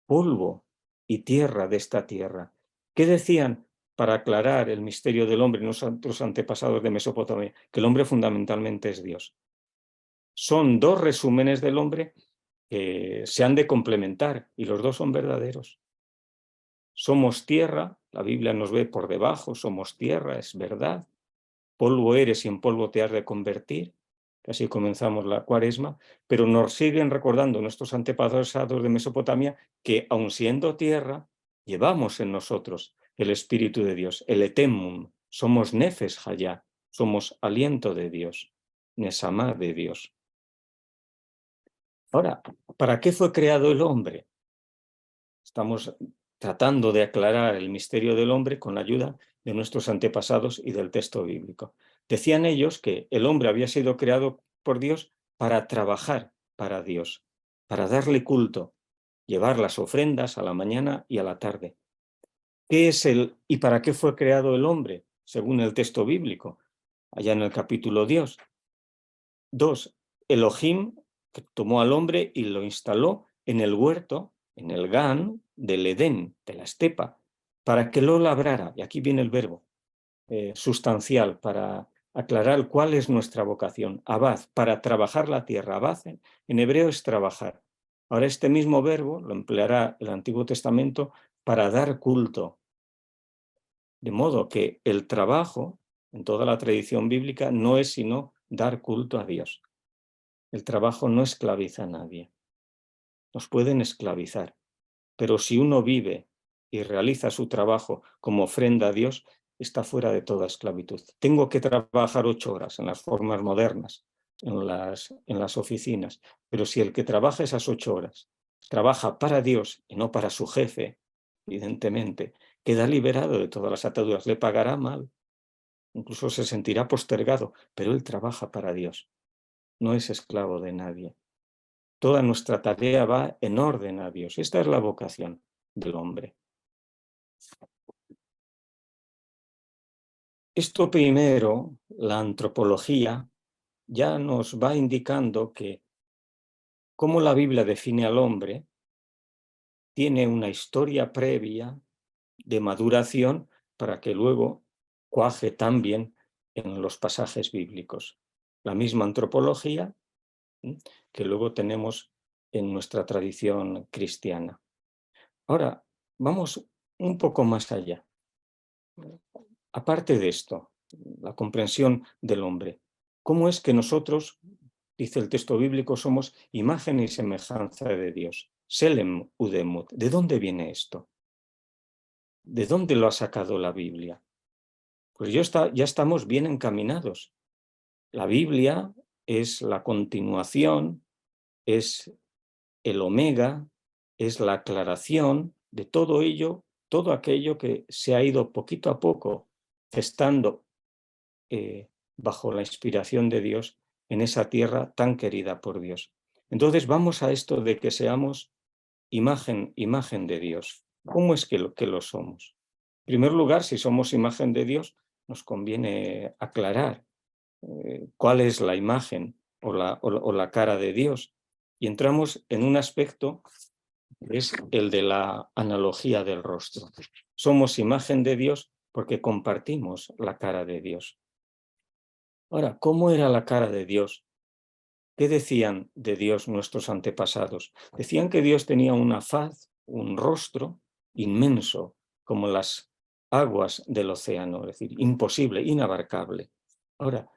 polvo y tierra de esta tierra. ¿Qué decían para aclarar el misterio del hombre en nuestros antepasados de Mesopotamia? Que el hombre fundamentalmente es Dios. Son dos resúmenes del hombre que se han de complementar y los dos son verdaderos. Somos tierra, la Biblia nos ve por debajo, somos tierra, es verdad. Polvo eres y en polvo te has de convertir. Así comenzamos la Cuaresma, pero nos siguen recordando nuestros antepasados de Mesopotamia que, aun siendo tierra, llevamos en nosotros el Espíritu de Dios, el etemum. Somos nefes hayá, somos aliento de Dios, nesamá de Dios. Ahora, ¿para qué fue creado el hombre? Estamos tratando de aclarar el misterio del hombre con la ayuda de nuestros antepasados y del texto bíblico. Decían ellos que el hombre había sido creado por Dios para trabajar para Dios, para darle culto, llevar las ofrendas a la mañana y a la tarde. ¿Qué es y para qué fue creado el hombre, según el texto bíblico? Allá en el capítulo 2, Elohim tomó al hombre y lo instaló en el huerto, en el Gan del Edén, de la estepa, para que lo labrara. Y aquí viene el verbo sustancial para aclarar cuál es nuestra vocación. Abad, para trabajar la tierra. Abad en hebreo es trabajar. Ahora este mismo verbo lo empleará el Antiguo Testamento para dar culto. De modo que el trabajo, en toda la tradición bíblica, no es sino dar culto a Dios. El trabajo no esclaviza a nadie. Nos pueden esclavizar, pero si uno vive y realiza su trabajo como ofrenda a Dios, está fuera de toda esclavitud. Tengo que trabajar 8 horas en las formas modernas, en las oficinas, pero si el que trabaja esas 8 horas trabaja para Dios y no para su jefe, evidentemente, queda liberado de todas las ataduras, le pagará mal, incluso se sentirá postergado, pero él trabaja para Dios, no es esclavo de nadie. Toda nuestra tarea va en orden a Dios. Esta es la vocación del hombre. Esto primero, la antropología, ya nos va indicando que cómo la Biblia define al hombre tiene una historia previa de maduración para que luego cuaje tan bien en los pasajes bíblicos. La misma antropología que luego tenemos en nuestra tradición cristiana. Ahora, vamos un poco más allá. Aparte de esto, la comprensión del hombre, ¿cómo es que nosotros, dice el texto bíblico, somos imagen y semejanza de Dios? Selem udemut. ¿De dónde viene esto? ¿De dónde lo ha sacado la Biblia? Pues ya estamos bien encaminados. La Biblia es la continuación, es el omega, es la aclaración de todo ello, todo aquello que se ha ido poquito a poco gestando bajo la inspiración de Dios en esa tierra tan querida por Dios. Entonces vamos a esto de que seamos imagen de Dios. ¿Cómo es que lo somos? En primer lugar, si somos imagen de Dios, nos conviene aclarar cuál es la imagen o la cara de Dios. Y entramos en un aspecto que es el de la analogía del rostro. Somos imagen de Dios porque compartimos la cara de Dios. Ahora, ¿cómo era la cara de Dios? ¿Qué decían de Dios nuestros antepasados? Decían que Dios tenía una faz, un rostro inmenso, como las aguas del océano, es decir, imposible, inabarcable. Ahora,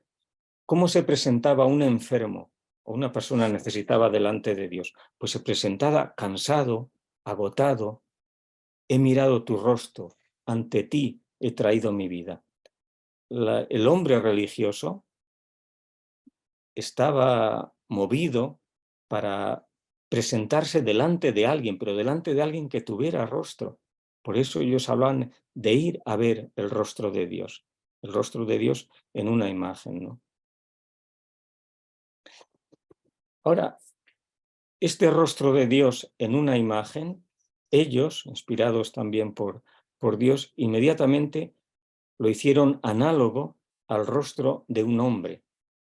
¿cómo se presentaba un enfermo o una persona necesitada delante de Dios? Pues se presentaba cansado, agotado. He mirado tu rostro, ante ti he traído mi vida. El hombre religioso estaba movido para presentarse delante de alguien, pero delante de alguien que tuviera rostro. Por eso ellos hablan de ir a ver el rostro de Dios en una imagen, ¿no? Ahora, este rostro de Dios en una imagen, ellos, inspirados también por Dios, inmediatamente lo hicieron análogo al rostro de un hombre.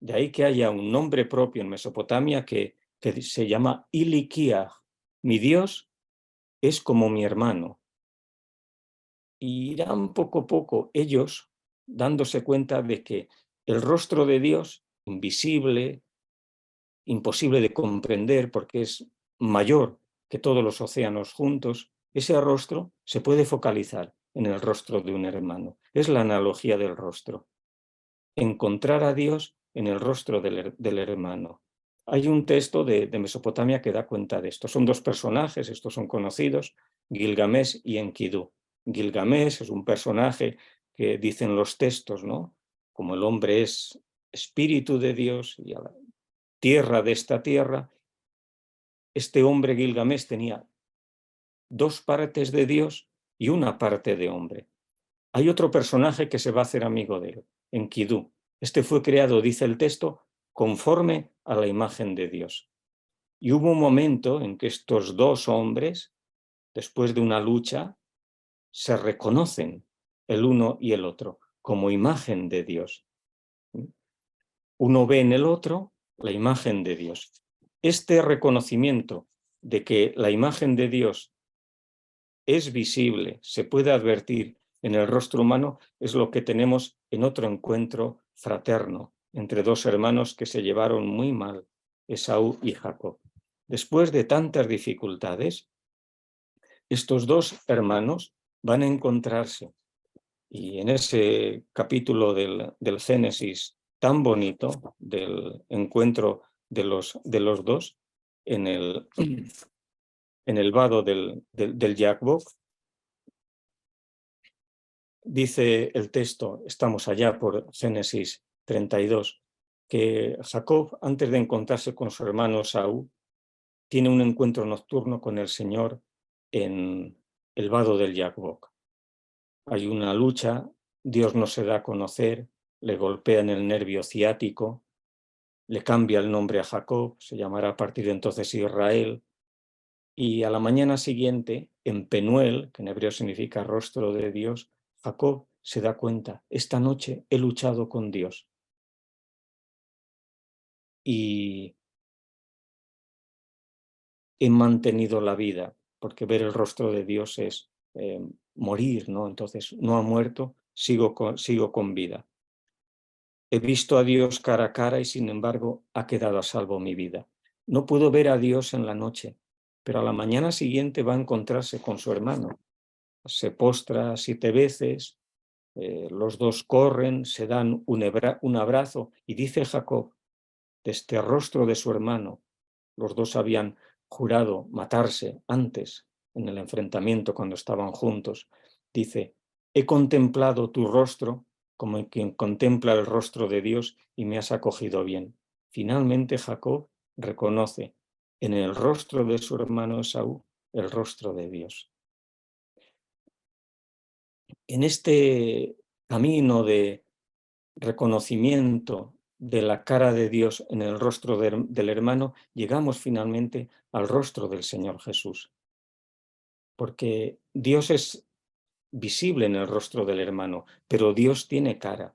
De ahí que haya un nombre propio en Mesopotamia que se llama Ilikiah. Mi Dios es como mi hermano. Y irán poco a poco ellos dándose cuenta de que el rostro de Dios, invisible, imposible de comprender porque es mayor que todos los océanos juntos, ese rostro se puede focalizar en el rostro de un hermano. Es la analogía del rostro. Encontrar a Dios en el rostro del hermano. Hay un texto de Mesopotamia que da cuenta de esto. Son dos personajes, estos son conocidos, Gilgamesh y Enkidu. Gilgamesh es un personaje que dicen los textos, ¿no? Como el hombre es espíritu de Dios y a la tierra de esta tierra, este hombre Gilgamesh tenía dos partes de Dios y una parte de hombre. Hay otro personaje que se va a hacer amigo de él, Enkidu. Este fue creado, dice el texto, conforme a la imagen de Dios. Y hubo un momento en que estos dos hombres, después de una lucha, se reconocen el uno y el otro como imagen de Dios. Uno ve en el otro la imagen de Dios. Este reconocimiento de que la imagen de Dios es visible, se puede advertir en el rostro humano, es lo que tenemos en otro encuentro fraterno entre dos hermanos que se llevaron muy mal, Esaú y Jacob. Después de tantas dificultades, estos dos hermanos van a encontrarse. Y en ese capítulo del Génesis tan bonito, del encuentro de los dos, en el vado del Yabok, dice el texto, estamos allá por Génesis 32, que Jacob, antes de encontrarse con su hermano Esaú, tiene un encuentro nocturno con el Señor en el vado del Yabok. Hay una lucha, Dios no se da a conocer, le golpea en el nervio ciático, le cambia el nombre a Jacob, se llamará a partir de entonces Israel, y a la mañana siguiente, en Penuel, que en hebreo significa rostro de Dios, Jacob se da cuenta, esta noche he luchado con Dios. y he mantenido la vida, porque ver el rostro de Dios es morir, ¿no? Entonces, no ha muerto, sigo con vida. He visto a Dios cara a cara y sin embargo ha quedado a salvo mi vida. No puedo ver a Dios en la noche, pero a la mañana siguiente va a encontrarse con su hermano. Se postra 7 veces, los dos corren, se dan un abrazo y dice Jacob, de este rostro de su hermano, los dos habían jurado matarse antes en el enfrentamiento cuando estaban juntos, dice, he contemplado tu rostro como quien contempla el rostro de Dios y me has acogido bien. Finalmente Jacob reconoce en el rostro de su hermano Esaú el rostro de Dios. En este camino de reconocimiento de la cara de Dios en el rostro del hermano, llegamos finalmente al rostro del Señor Jesús. Porque Dios es visible en el rostro del hermano, pero Dios tiene cara.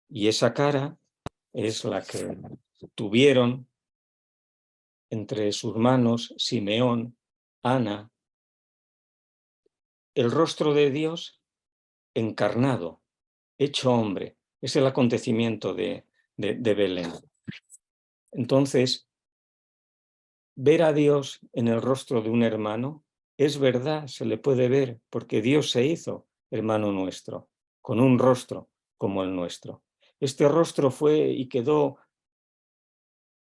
Y esa cara es la que tuvieron entre sus manos Simeón, Ana, el rostro de Dios encarnado, hecho hombre. Es el acontecimiento de Belén. Entonces, ver a Dios en el rostro de un hermano es verdad, se le puede ver, porque Dios se hizo hermano nuestro, con un rostro como el nuestro. Este rostro fue y quedó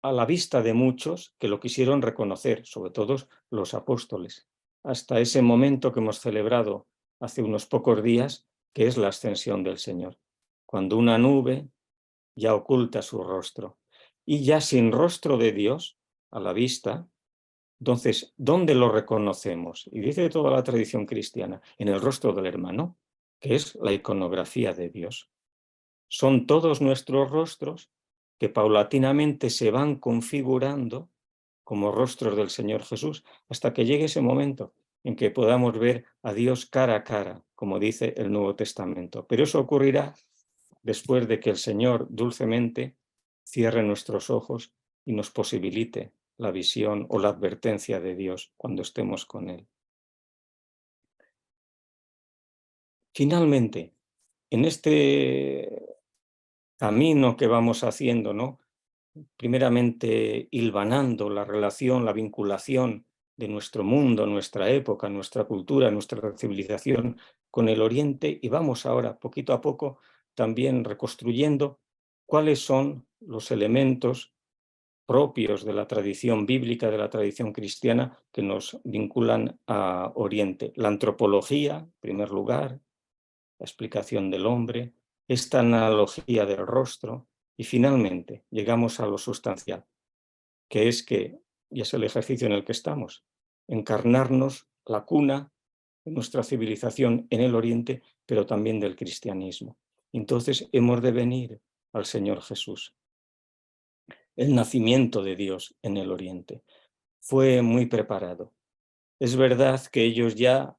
a la vista de muchos que lo quisieron reconocer, sobre todo los apóstoles, hasta ese momento que hemos celebrado hace unos pocos días, que es la ascensión del Señor, cuando una nube ya oculta su rostro. Y ya sin rostro de Dios a la vista, entonces, ¿dónde lo reconocemos? Y dice toda la tradición cristiana, en el rostro del hermano, que es la iconografía de Dios. Son todos nuestros rostros que paulatinamente se van configurando como rostros del Señor Jesús hasta que llegue ese momento en que podamos ver a Dios cara a cara, como dice el Nuevo Testamento. Pero eso ocurrirá después de que el Señor dulcemente cierre nuestros ojos y nos posibilite la visión o la advertencia de Dios cuando estemos con Él. Finalmente, en este camino que vamos haciendo, ¿no? Primeramente hilvanando la relación, la vinculación de nuestro mundo, nuestra época, nuestra cultura, nuestra civilización con el Oriente, y vamos ahora, poquito a poco, también reconstruyendo cuáles son los elementos propios de la tradición bíblica, de la tradición cristiana, que nos vinculan a Oriente. La antropología, en primer lugar, la explicación del hombre, esta analogía del rostro, y finalmente llegamos a lo sustancial, que es que, y es el ejercicio en el que estamos, encarnarnos la cuna de nuestra civilización en el Oriente, pero también del cristianismo. Entonces hemos de venir al Señor Jesús. El nacimiento de Dios en el Oriente fue muy preparado. Es verdad que ellos ya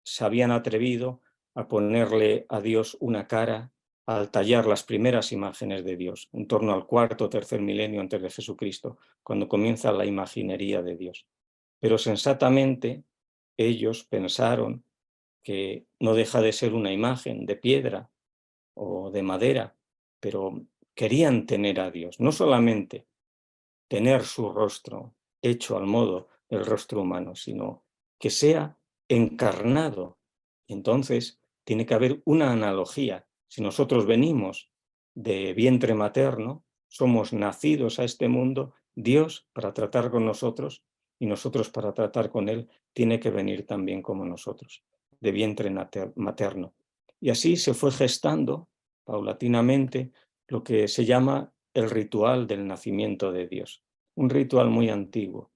se habían atrevido a ponerle a Dios una cara al tallar las primeras imágenes de Dios, en torno al cuarto o tercer milenio antes de Jesucristo, cuando comienza la imaginería de Dios. Pero sensatamente ellos pensaron que no deja de ser una imagen de piedra o de madera, pero querían tener a Dios, no solamente tener su rostro hecho al modo del rostro humano, sino que sea encarnado. Entonces, tiene que haber una analogía. Si nosotros venimos de vientre materno, somos nacidos a este mundo, Dios para tratar con nosotros y nosotros para tratar con Él, tiene que venir también como nosotros, de vientre materno. Y así se fue gestando paulatinamente lo que se llama el ritual del nacimiento de Dios, un ritual muy antiguo.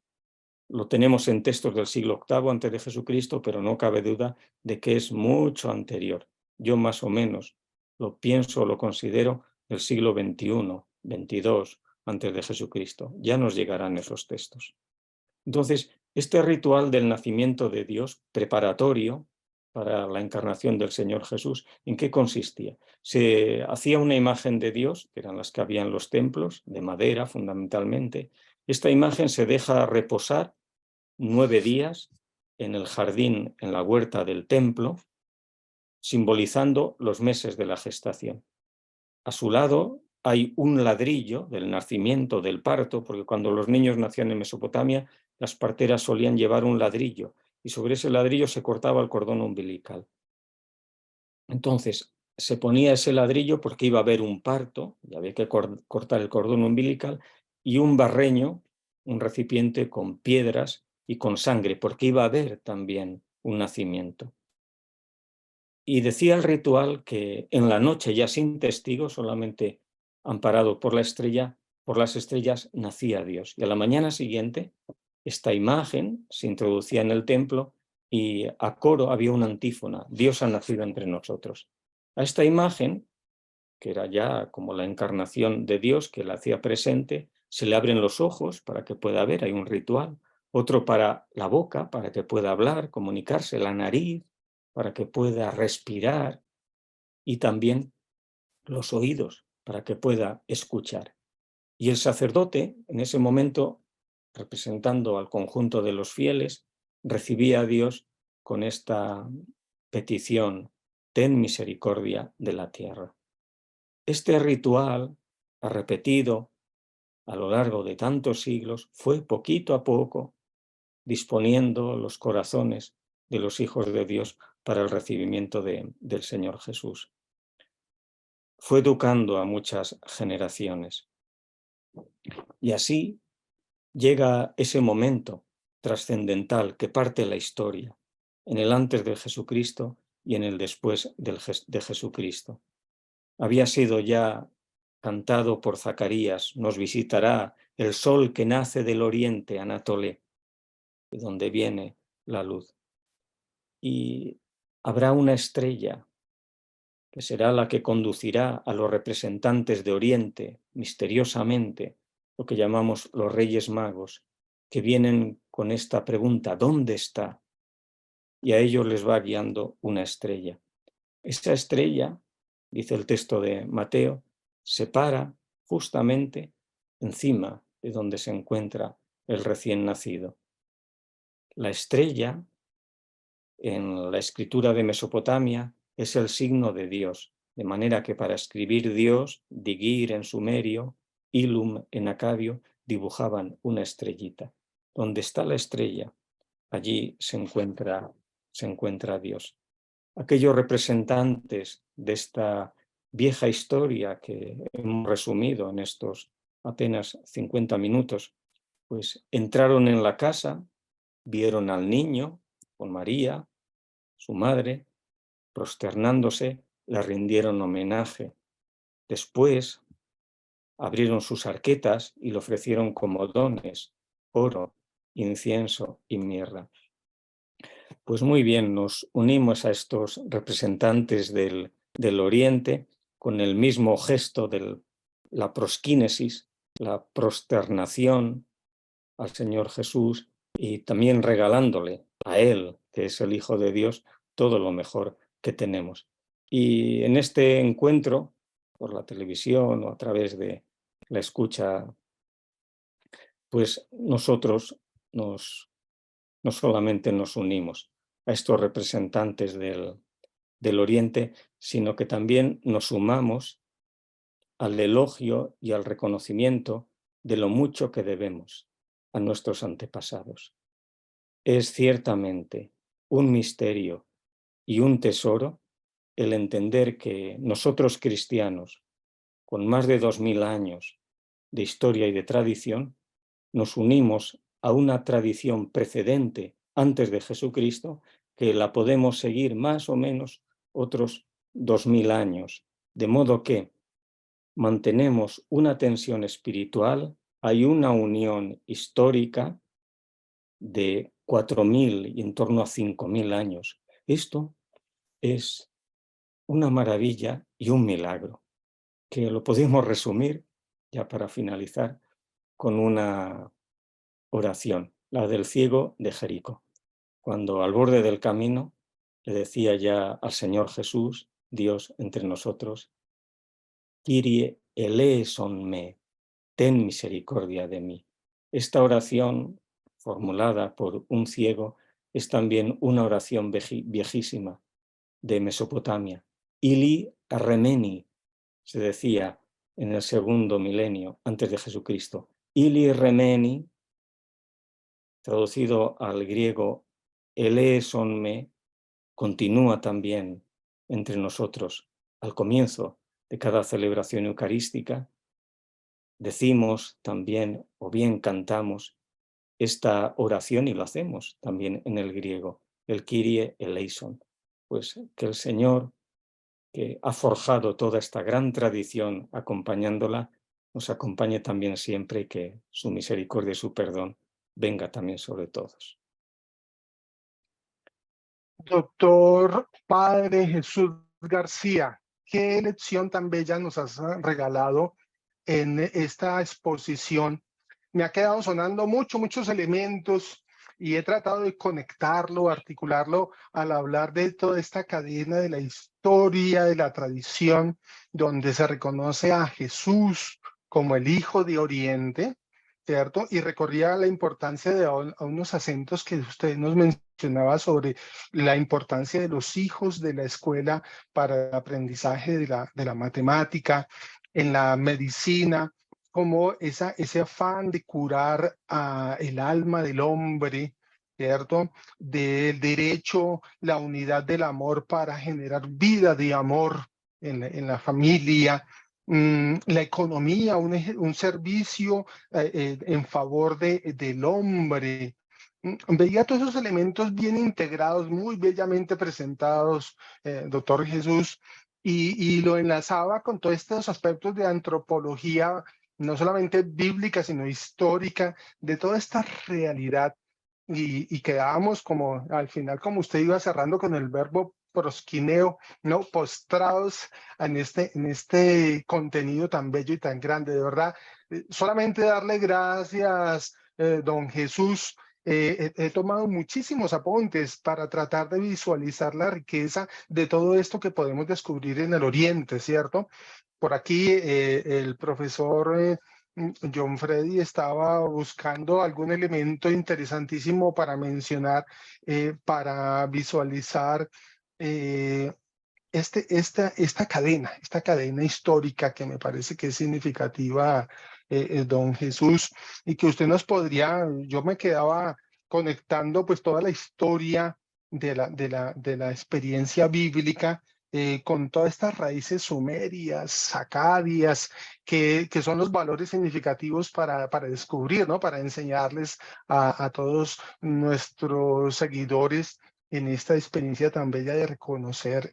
Lo tenemos en textos del siglo VIII antes de Jesucristo, pero no cabe duda de que es mucho anterior. Yo más o menos lo pienso, lo considero del siglo XXI, XXII antes de Jesucristo. Ya nos llegarán esos textos. Entonces, este ritual del nacimiento de Dios, preparatorio para la encarnación del Señor Jesús. ¿En qué consistía? Se hacía una imagen de Dios, que eran las que había en los templos, de madera fundamentalmente. Esta imagen se deja reposar 9 días en el jardín, en la huerta del templo, simbolizando los meses de la gestación. A su lado hay un ladrillo del nacimiento, del parto, porque cuando los niños nacían en Mesopotamia, las parteras solían llevar un ladrillo y sobre ese ladrillo se cortaba el cordón umbilical. Entonces, se ponía ese ladrillo porque iba a haber un parto, y había que cortar el cordón umbilical, y un barreño, un recipiente con piedras y con sangre, porque iba a haber también un nacimiento. Y decía el ritual que en la noche, ya sin testigos, solamente amparado por la estrella, por las estrellas, nacía Dios. Y a la mañana siguiente, esta imagen se introducía en el templo y a coro había una antífona: Dios ha nacido entre nosotros. A esta imagen, que era ya como la encarnación de Dios, que la hacía presente, se le abren los ojos para que pueda ver, hay un ritual, otro para la boca, para que pueda hablar, comunicarse, la nariz, para que pueda respirar, y también los oídos, para que pueda escuchar. Y el sacerdote, en ese momento, representando al conjunto de los fieles, recibía a Dios con esta petición: ten misericordia de la tierra. Este ritual, repetido a lo largo de tantos siglos, fue poquito a poco disponiendo los corazones de los hijos de Dios para el recibimiento del Señor Jesús. Fue educando a muchas generaciones. Y así llega ese momento trascendental que parte la historia, en el antes de Jesucristo y en el después de Jesucristo. Había sido ya cantado por Zacarías: nos visitará el sol que nace del oriente, Anatolé, de donde viene la luz. Y habrá una estrella que será la que conducirá a los representantes de Oriente misteriosamente, lo que llamamos los Reyes Magos, que vienen con esta pregunta: ¿dónde está? Y a ellos les va guiando una estrella. Esa estrella, dice el texto de Mateo, se para justamente encima de donde se encuentra el recién nacido. La estrella, en la escritura de Mesopotamia, es el signo de Dios, de manera que para escribir Dios, digir en sumerio, ilum en acabio, dibujaban una estrellita. Donde está la estrella, allí se encuentra Dios. Aquellos representantes de esta vieja historia que hemos resumido en estos apenas 50 minutos, pues entraron en la casa, vieron al niño con María, su madre, prosternándose, le rindieron homenaje. Después abrieron sus arquetas y le ofrecieron como dones oro, incienso y mirra. Pues muy bien, nos unimos a estos representantes del Oriente con el mismo gesto de la prosquínesis, la prosternación al Señor Jesús, y también regalándole a Él, que es el Hijo de Dios, todo lo mejor que tenemos. Y en este encuentro, por la televisión o a través de la escucha, pues nosotros no solamente nos unimos a estos representantes del Oriente, sino que también nos sumamos al elogio y al reconocimiento de lo mucho que debemos a nuestros antepasados. Es ciertamente un misterio y un tesoro el entender que nosotros cristianos, con más de 2000 años de historia y de tradición, nos unimos a una tradición precedente antes de Jesucristo, que la podemos seguir más o menos otros 2000 años, de modo que mantenemos una tensión espiritual, hay una unión histórica de 4000 y en torno a 5000 años. Esto es una maravilla y un milagro, que lo podemos resumir, ya para finalizar, con una oración, la del ciego de Jericó, cuando al borde del camino le decía ya al Señor Jesús, Dios entre nosotros, Kyrie eleison me, ten misericordia de mí. Esta oración, formulada por un ciego, es también una oración viejísima de Mesopotamia. Ili remeni, se decía en el segundo milenio antes de Jesucristo. Ili remeni, traducido al griego eleison me, continúa también entre nosotros al comienzo de cada celebración eucarística. Decimos también o bien cantamos esta oración y lo hacemos también en el griego, el Kyrie eleison. Pues que el Señor, que ha forjado toda esta gran tradición acompañándola, nos acompañe también siempre y que su misericordia y su perdón venga también sobre todos. Doctor Padre Jesús García, qué lección tan bella nos has regalado en esta exposición. Me ha quedado sonando muchos elementos y he tratado de conectarlo, articularlo al hablar de toda esta cadena de la historia, de la tradición, donde se reconoce a Jesús como el Hijo de Oriente, ¿cierto? Y recorría la importancia de a unos acentos que usted nos mencionaba sobre la importancia de los hijos de la escuela para el aprendizaje de la matemática, en la medicina, como ese afán de curar el alma del hombre, ¿cierto? Del derecho, la unidad del amor para generar vida de amor en la familia, la economía, un servicio en favor del hombre. Veía todos esos elementos bien integrados, muy bellamente presentados, doctor Jesús, y lo enlazaba con todos estos aspectos de antropología, no solamente bíblica, sino histórica, de toda esta realidad. Y quedábamos como, al final, como usted iba cerrando con el verbo prosquineo, ¿no? Postrados en este contenido tan bello y tan grande, de verdad. Solamente darle gracias, don Jesús. He tomado muchísimos apuntes para tratar de visualizar la riqueza de todo esto que podemos descubrir en el Oriente, ¿cierto? Por aquí el profesor John Freddy estaba buscando algún elemento interesantísimo para mencionar, para visualizar eh, esta cadena histórica que me parece que es significativa, don Jesús, y que usted nos podría, yo me quedaba conectando pues toda la historia de la experiencia bíblica con todas estas raíces sumerias, acadias, que son los valores significativos para descubrir, ¿no? Para enseñarles a todos nuestros seguidores en esta experiencia tan bella de reconocer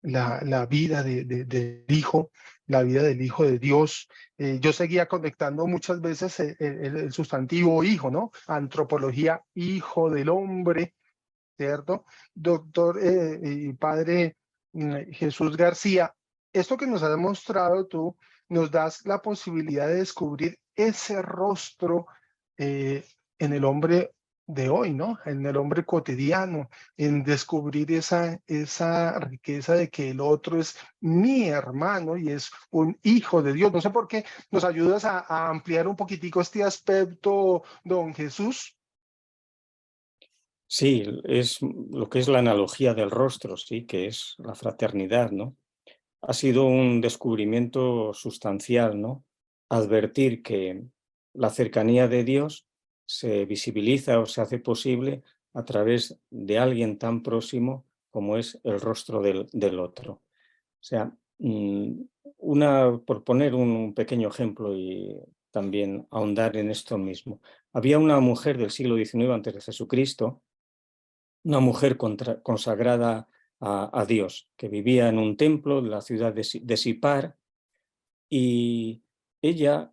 la vida del Hijo, la vida del Hijo de Dios. Yo seguía conectando muchas veces el sustantivo hijo, ¿no? Antropología, hijo del hombre, ¿cierto? Doctor y padre Jesús García, esto que nos has mostrado tú, nos das la posibilidad de descubrir ese rostro eh, en el hombre de hoy, ¿no? En el hombre cotidiano, en descubrir esa riqueza de que el otro es mi hermano y es un hijo de Dios. No sé por qué nos ayudas a ampliar un poquitico este aspecto, don Jesús. Sí, es lo que es la analogía del rostro, sí, que es la fraternidad, ¿no? Ha sido un descubrimiento sustancial, ¿no? Advertir que la cercanía de Dios se visibiliza o se hace posible a través de alguien tan próximo como es el rostro del otro. O sea, por poner un pequeño ejemplo y también ahondar en esto mismo. Había una mujer del siglo XIX antes de Jesucristo, una mujer consagrada a Dios, que vivía en un templo de la ciudad de Sipar, y ella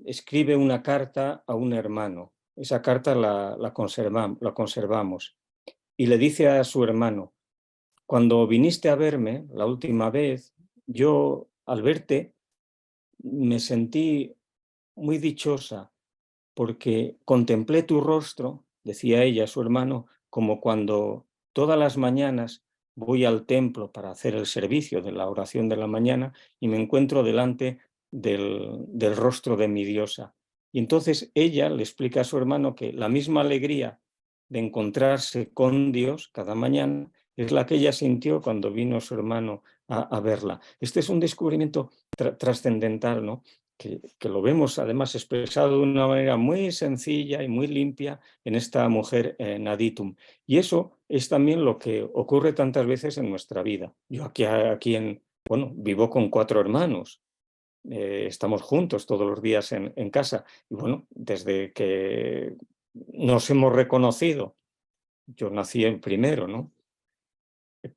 escribe una carta a un hermano. Esa carta la conservamos y le dice a su hermano: cuando viniste a verme la última vez, yo al verte me sentí muy dichosa porque contemplé tu rostro, decía ella a su hermano, como cuando todas las mañanas voy al templo para hacer el servicio de la oración de la mañana y me encuentro delante del rostro de mi diosa. Y entonces ella le explica a su hermano que la misma alegría de encontrarse con Dios cada mañana es la que ella sintió cuando vino su hermano a verla. Este es un descubrimiento trascendental, ¿no? Que lo vemos además expresado de una manera muy sencilla y muy limpia en esta mujer Naditum. Y eso es también lo que ocurre tantas veces en nuestra vida. Yo bueno, vivo con 4 hermanos, estamos juntos todos los días en casa. Y bueno, desde que nos hemos reconocido, yo nací en primero, ¿no?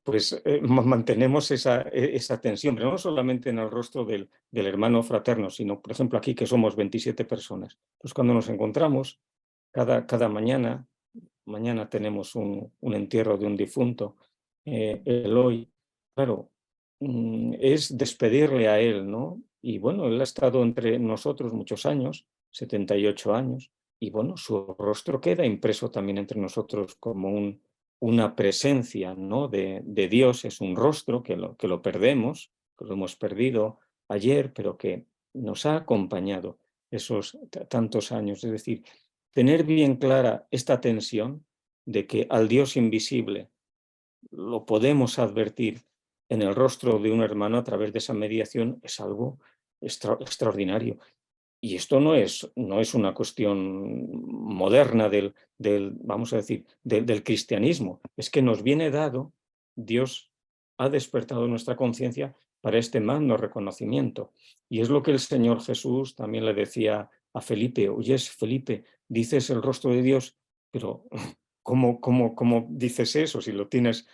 Pues mantenemos esa tensión, pero no solamente en el rostro del hermano fraterno, sino, por ejemplo, aquí que somos 27 personas. Pues cuando nos encontramos cada mañana tenemos un entierro de un difunto, el hoy, claro, es despedirle a él, ¿no? Y bueno, él ha estado entre nosotros muchos años, 78 años, y bueno, su rostro queda impreso también entre nosotros como una presencia, ¿no? de Dios, es un rostro que lo perdemos, que lo hemos perdido ayer, pero que nos ha acompañado esos tantos años. Es decir, tener bien clara esta tensión de que al Dios invisible lo podemos advertir en el rostro de un hermano a través de esa mediación es algo extraordinario. Y esto no es una cuestión moderna vamos a decir, del cristianismo. Es que nos viene dado, Dios ha despertado nuestra conciencia para este magno reconocimiento. Y es lo que el Señor Jesús también le decía a Felipe: oyes, Felipe, dices el rostro de Dios, pero ¿cómo dices eso si lo tienes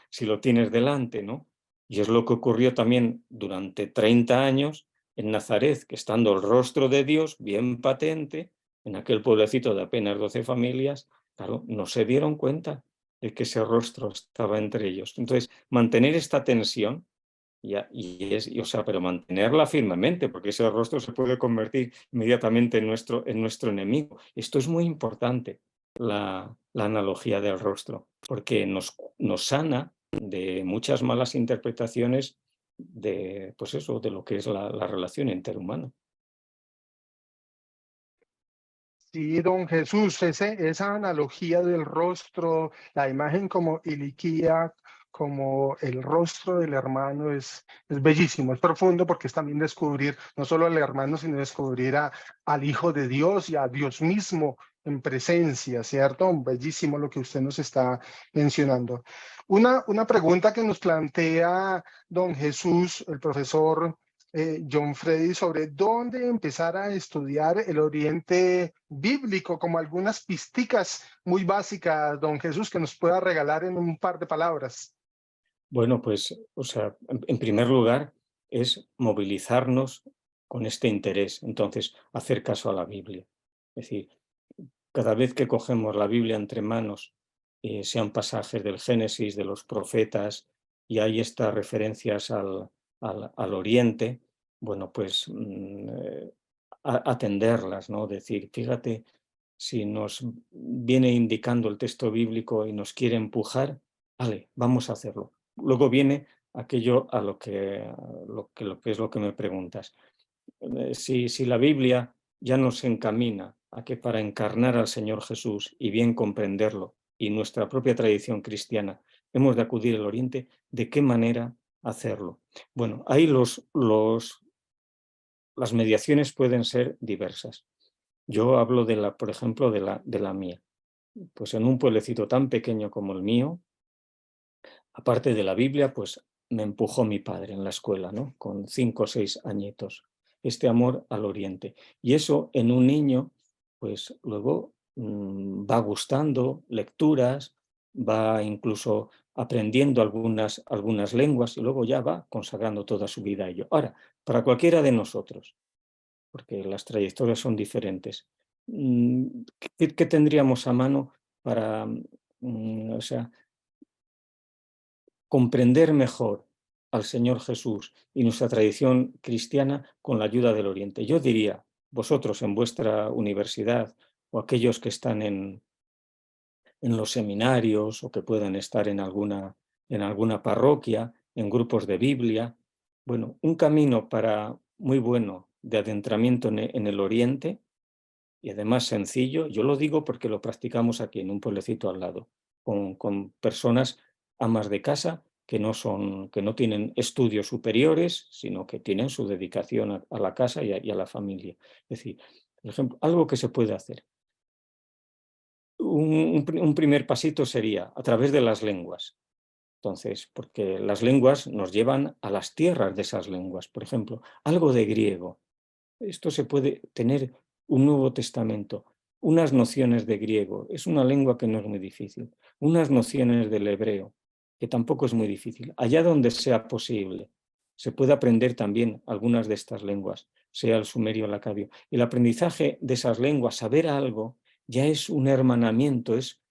delante, ¿no? Y es lo que ocurrió también durante 30 años en Nazaret, que estando el rostro de Dios bien patente, en aquel pueblecito de apenas 12 familias, claro, no se dieron cuenta de que ese rostro estaba entre ellos. Entonces, mantener esta tensión, o sea, pero mantenerla firmemente, porque ese rostro se puede convertir inmediatamente en nuestro enemigo. Esto es muy importante, la analogía del rostro, porque nos sana de muchas malas interpretaciones pues eso, de lo que es la relación interhumana. Sí, don Jesús, esa analogía del rostro, la imagen como iliquía, como el rostro del hermano es bellísimo, es profundo porque es también descubrir no solo al hermano, sino descubrir al Hijo de Dios y a Dios mismo en presencia, ¿cierto? Bellísimo lo que usted nos está mencionando. Una pregunta que nos plantea don Jesús, el profesor John Freddy, sobre dónde empezar a estudiar el Oriente bíblico, como algunas pisticas muy básicas, don Jesús, que nos pueda regalar en un par de palabras. Bueno, pues, o sea, en primer lugar, es movilizarnos con este interés. Entonces, hacer caso a la Biblia. Es decir, cada vez que cogemos la Biblia entre manos, sean pasajes del Génesis, de los profetas, y hay estas referencias al Oriente, bueno, pues atenderlas, ¿no? Decir, fíjate, si nos viene indicando el texto bíblico y nos quiere empujar, vale, vamos a hacerlo. Luego viene aquello a lo que es lo que me preguntas. Si la Biblia ya nos encamina a que para encarnar al Señor Jesús y bien comprenderlo, y nuestra propia tradición cristiana, hemos de acudir al Oriente, ¿de qué manera hacerlo? Bueno, ahí las mediaciones pueden ser diversas. Yo hablo por ejemplo, de la mía. Pues en un pueblecito tan pequeño como el mío, aparte de la Biblia, pues me empujó mi padre en la escuela, ¿no? Con 5 o 6 añitos. Este amor al Oriente. Y eso en un niño, pues luego va gustando lecturas, va incluso aprendiendo algunas lenguas y luego ya va consagrando toda su vida a ello. Ahora, para cualquiera de nosotros, porque las trayectorias son diferentes, ¿qué tendríamos a mano para, o sea, comprender mejor al Señor Jesús y nuestra tradición cristiana con la ayuda del Oriente? Yo diría, vosotros en vuestra universidad o aquellos que están en los seminarios o que puedan estar en alguna parroquia, en grupos de Biblia. Bueno, un camino muy bueno de adentramiento en el Oriente y además sencillo. Yo lo digo porque lo practicamos aquí en un pueblecito al lado, con personas amas de casa que no tienen estudios superiores, sino que tienen su dedicación a la casa y a la familia. Es decir, por ejemplo, algo que se puede hacer. Un primer pasito sería a través de las lenguas. Entonces, porque las lenguas nos llevan a las tierras de esas lenguas. Por ejemplo, algo de griego. Esto se puede tener un Nuevo Testamento, unas nociones de griego. Es una lengua que no es muy difícil. Unas nociones del hebreo, que tampoco es muy difícil. Allá donde sea posible, se puede aprender también algunas de estas lenguas, sea el sumerio o el acadio. El aprendizaje de esas lenguas, saber algo, ya es un hermanamiento, es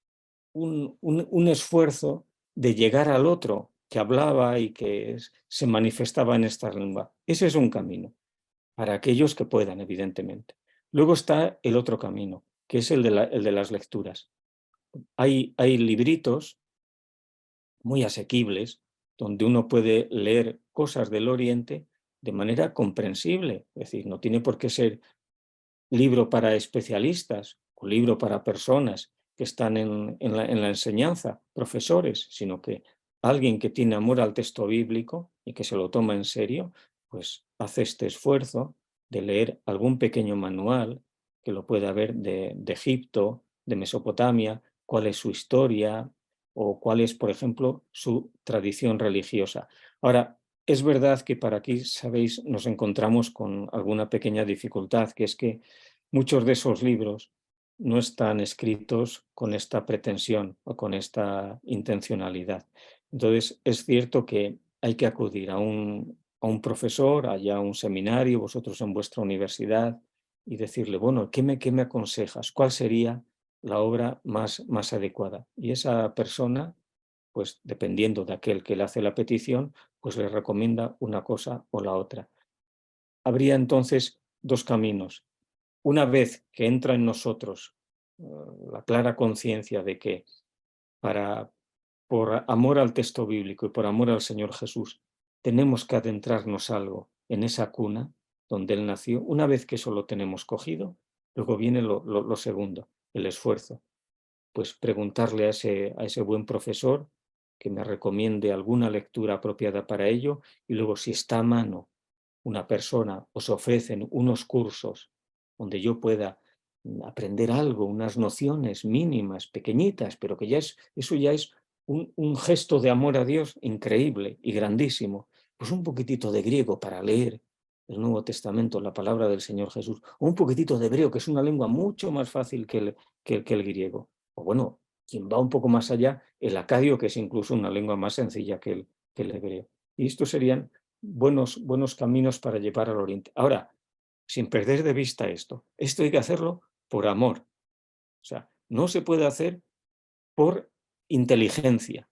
un esfuerzo de llegar al otro que hablaba y que se manifestaba en esta lengua. Ese es un camino para aquellos que puedan, evidentemente. Luego está el otro camino, que es el de las lecturas. Hay libritos muy asequibles donde uno puede leer cosas del Oriente de manera comprensible. Es decir, no tiene por qué ser libro para especialistas o libro para personas que están en la enseñanza, profesores, sino que alguien que tiene amor al texto bíblico y que se lo toma en serio, pues hace este esfuerzo de leer algún pequeño manual que lo pueda ver de Egipto, de Mesopotamia, cuál es su historia o cuál es, por ejemplo, su tradición religiosa. Ahora, es verdad que para aquí, sabéis, nos encontramos con alguna pequeña dificultad, que es que muchos de esos libros no están escritos con esta pretensión o con esta intencionalidad. Entonces, es cierto que hay que acudir a un profesor, allá a un seminario, vosotros en vuestra universidad, y decirle, bueno, ¿qué me aconsejas? ¿Cuál sería la obra más adecuada? Y esa persona, pues dependiendo de aquel que le hace la petición, pues le recomienda una cosa o la otra. Habría entonces dos caminos. Una vez que entra en nosotros la clara conciencia de que por amor al texto bíblico y por amor al Señor Jesús, tenemos que adentrarnos algo en esa cuna donde Él nació. Una vez que eso lo tenemos cogido, luego viene lo segundo, el esfuerzo. Pues preguntarle a ese buen profesor que me recomiende alguna lectura apropiada para ello y luego si está a mano una persona, os ofrecen unos cursos donde yo pueda aprender algo, unas nociones mínimas, pequeñitas, pero que eso ya es un gesto de amor a Dios increíble y grandísimo. Pues un poquitito de griego para leer el Nuevo Testamento, la palabra del Señor Jesús, o un poquitito de hebreo, que es una lengua mucho más fácil que el griego. O bueno, quien va un poco más allá, el acadio, que es incluso una lengua más sencilla que el hebreo. Y estos serían buenos caminos para llevar al Oriente. Ahora, sin perder de vista esto hay que hacerlo por amor. O sea, no se puede hacer por inteligencia.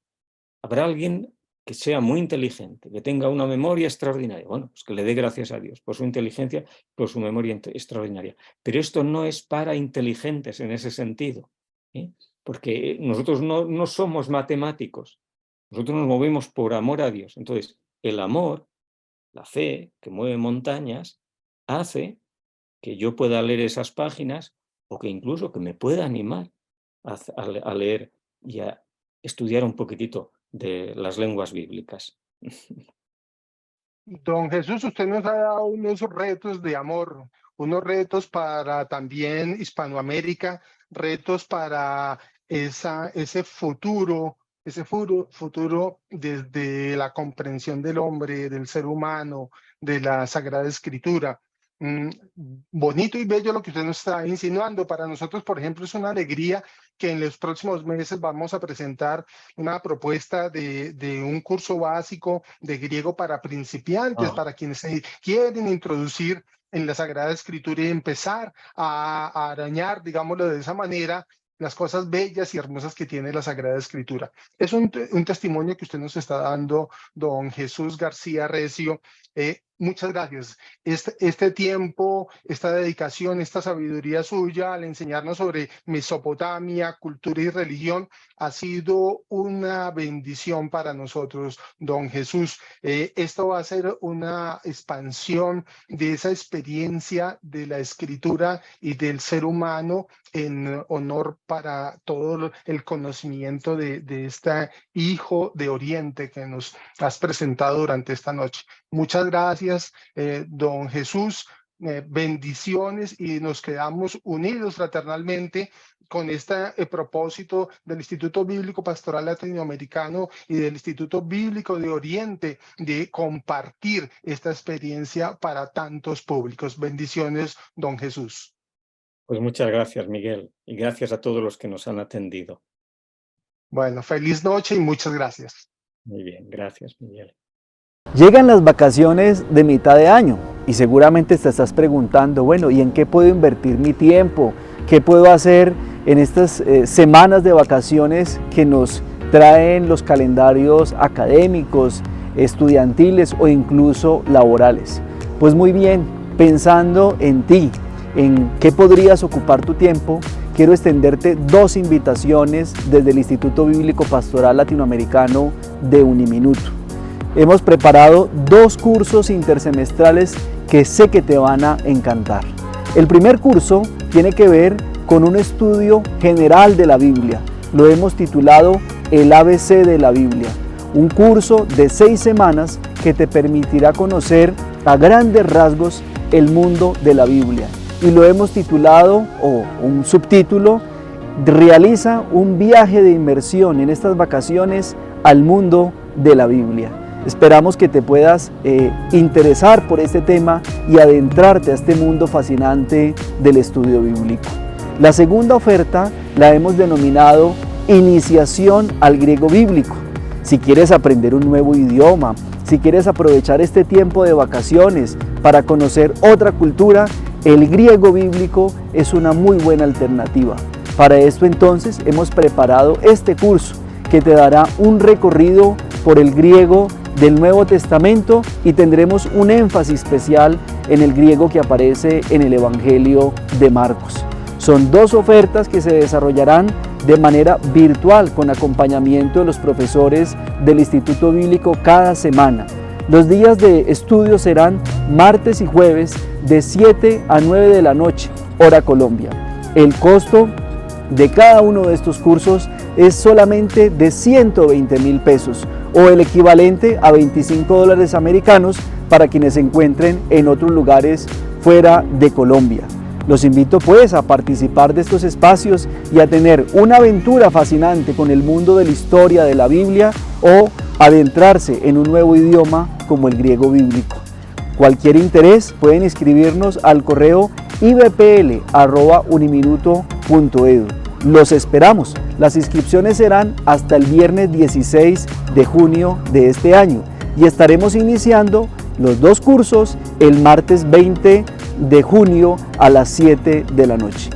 Habrá alguien que sea muy inteligente, que tenga una memoria extraordinaria. Bueno, pues que le dé gracias a Dios por su inteligencia, por su memoria extraordinaria. Pero esto no es para inteligentes en ese sentido, ¿eh? Porque nosotros no somos matemáticos. Nosotros nos movemos por amor a Dios. Entonces, el amor, la fe, que mueve montañas, hace que yo pueda leer esas páginas o que incluso que me pueda animar a leer y a estudiar un poquitito de las lenguas bíblicas. Don Jesús, usted nos ha dado unos retos de amor, unos retos para también Hispanoamérica, retos para ese futuro desde la comprensión del hombre, del ser humano, de la Sagrada Escritura. Mm, Bonito y bello lo que usted nos está insinuando. Para nosotros, por ejemplo, es una alegría que en los próximos meses vamos a presentar una propuesta de un curso básico de griego para principiantes, Ah, para quienes se quieren introducir en la Sagrada Escritura y empezar a arañar, digámoslo de esa manera, las cosas bellas y hermosas que tiene la Sagrada Escritura. Es un testimonio que usted nos está dando, don Jesús García Recio, Muchas gracias. Este tiempo, esta dedicación, esta sabiduría suya al enseñarnos sobre Mesopotamia, cultura y religión ha sido una bendición para nosotros, don Jesús. Esto va a ser una expansión de esa experiencia de la escritura y del ser humano en honor para todo el conocimiento de este hijo de Oriente que nos has presentado durante esta noche. Muchas gracias, don Jesús. Bendiciones, y nos quedamos unidos fraternalmente con este propósito del Instituto Bíblico Pastoral Latinoamericano y del Instituto Bíblico de Oriente de compartir esta experiencia para tantos públicos. Bendiciones, don Jesús. Pues muchas gracias, Miguel, y gracias a todos los que nos han atendido. Bueno, feliz noche y muchas gracias. Muy bien, gracias, Miguel. Llegan las vacaciones de mitad de año y seguramente te estás preguntando, bueno, ¿y en qué puedo invertir mi tiempo? ¿Qué puedo hacer en estas semanas de vacaciones que nos traen los calendarios académicos, estudiantiles o incluso laborales? Pues muy bien, pensando en ti, en qué podrías ocupar tu tiempo, quiero extenderte dos invitaciones desde el Instituto Bíblico Pastoral Latinoamericano de Uniminuto. Hemos preparado dos cursos intersemestrales que sé que te van a encantar. El primer curso tiene que ver con un estudio general de la Biblia. Lo hemos titulado El ABC de la Biblia. Un curso de 6 semanas que te permitirá conocer a grandes rasgos el mundo de la Biblia. Y lo hemos titulado, o un subtítulo, realiza un viaje de inmersión en estas vacaciones al mundo de la Biblia. Esperamos que te puedas interesar por este tema y adentrarte a este mundo fascinante del estudio bíblico. La segunda oferta la hemos denominado Iniciación al griego bíblico. Si quieres aprender un nuevo idioma, si quieres aprovechar este tiempo de vacaciones para conocer otra cultura, el griego bíblico es una muy buena alternativa. Para esto entonces hemos preparado este curso que te dará un recorrido por el griego del Nuevo Testamento y tendremos un énfasis especial en el griego que aparece en el Evangelio de Marcos. Son dos ofertas que se desarrollarán de manera virtual con acompañamiento de los profesores del Instituto Bíblico cada semana. Los días de estudio serán martes y jueves de 7 a 9 de la noche, hora Colombia. El costo de cada uno de estos cursos es solamente de 120.000 pesos o el equivalente a $25 americanos para quienes se encuentren en otros lugares fuera de Colombia. Los invito pues a participar de estos espacios y a tener una aventura fascinante con el mundo de la historia de la Biblia o adentrarse en un nuevo idioma como el griego bíblico. Cualquier interés pueden inscribirnos al correo ibpl@uniminuto.edu. Los esperamos. Las inscripciones serán hasta el viernes 16 de junio de este año y estaremos iniciando los dos cursos el martes 20 de junio a las 7 de la noche.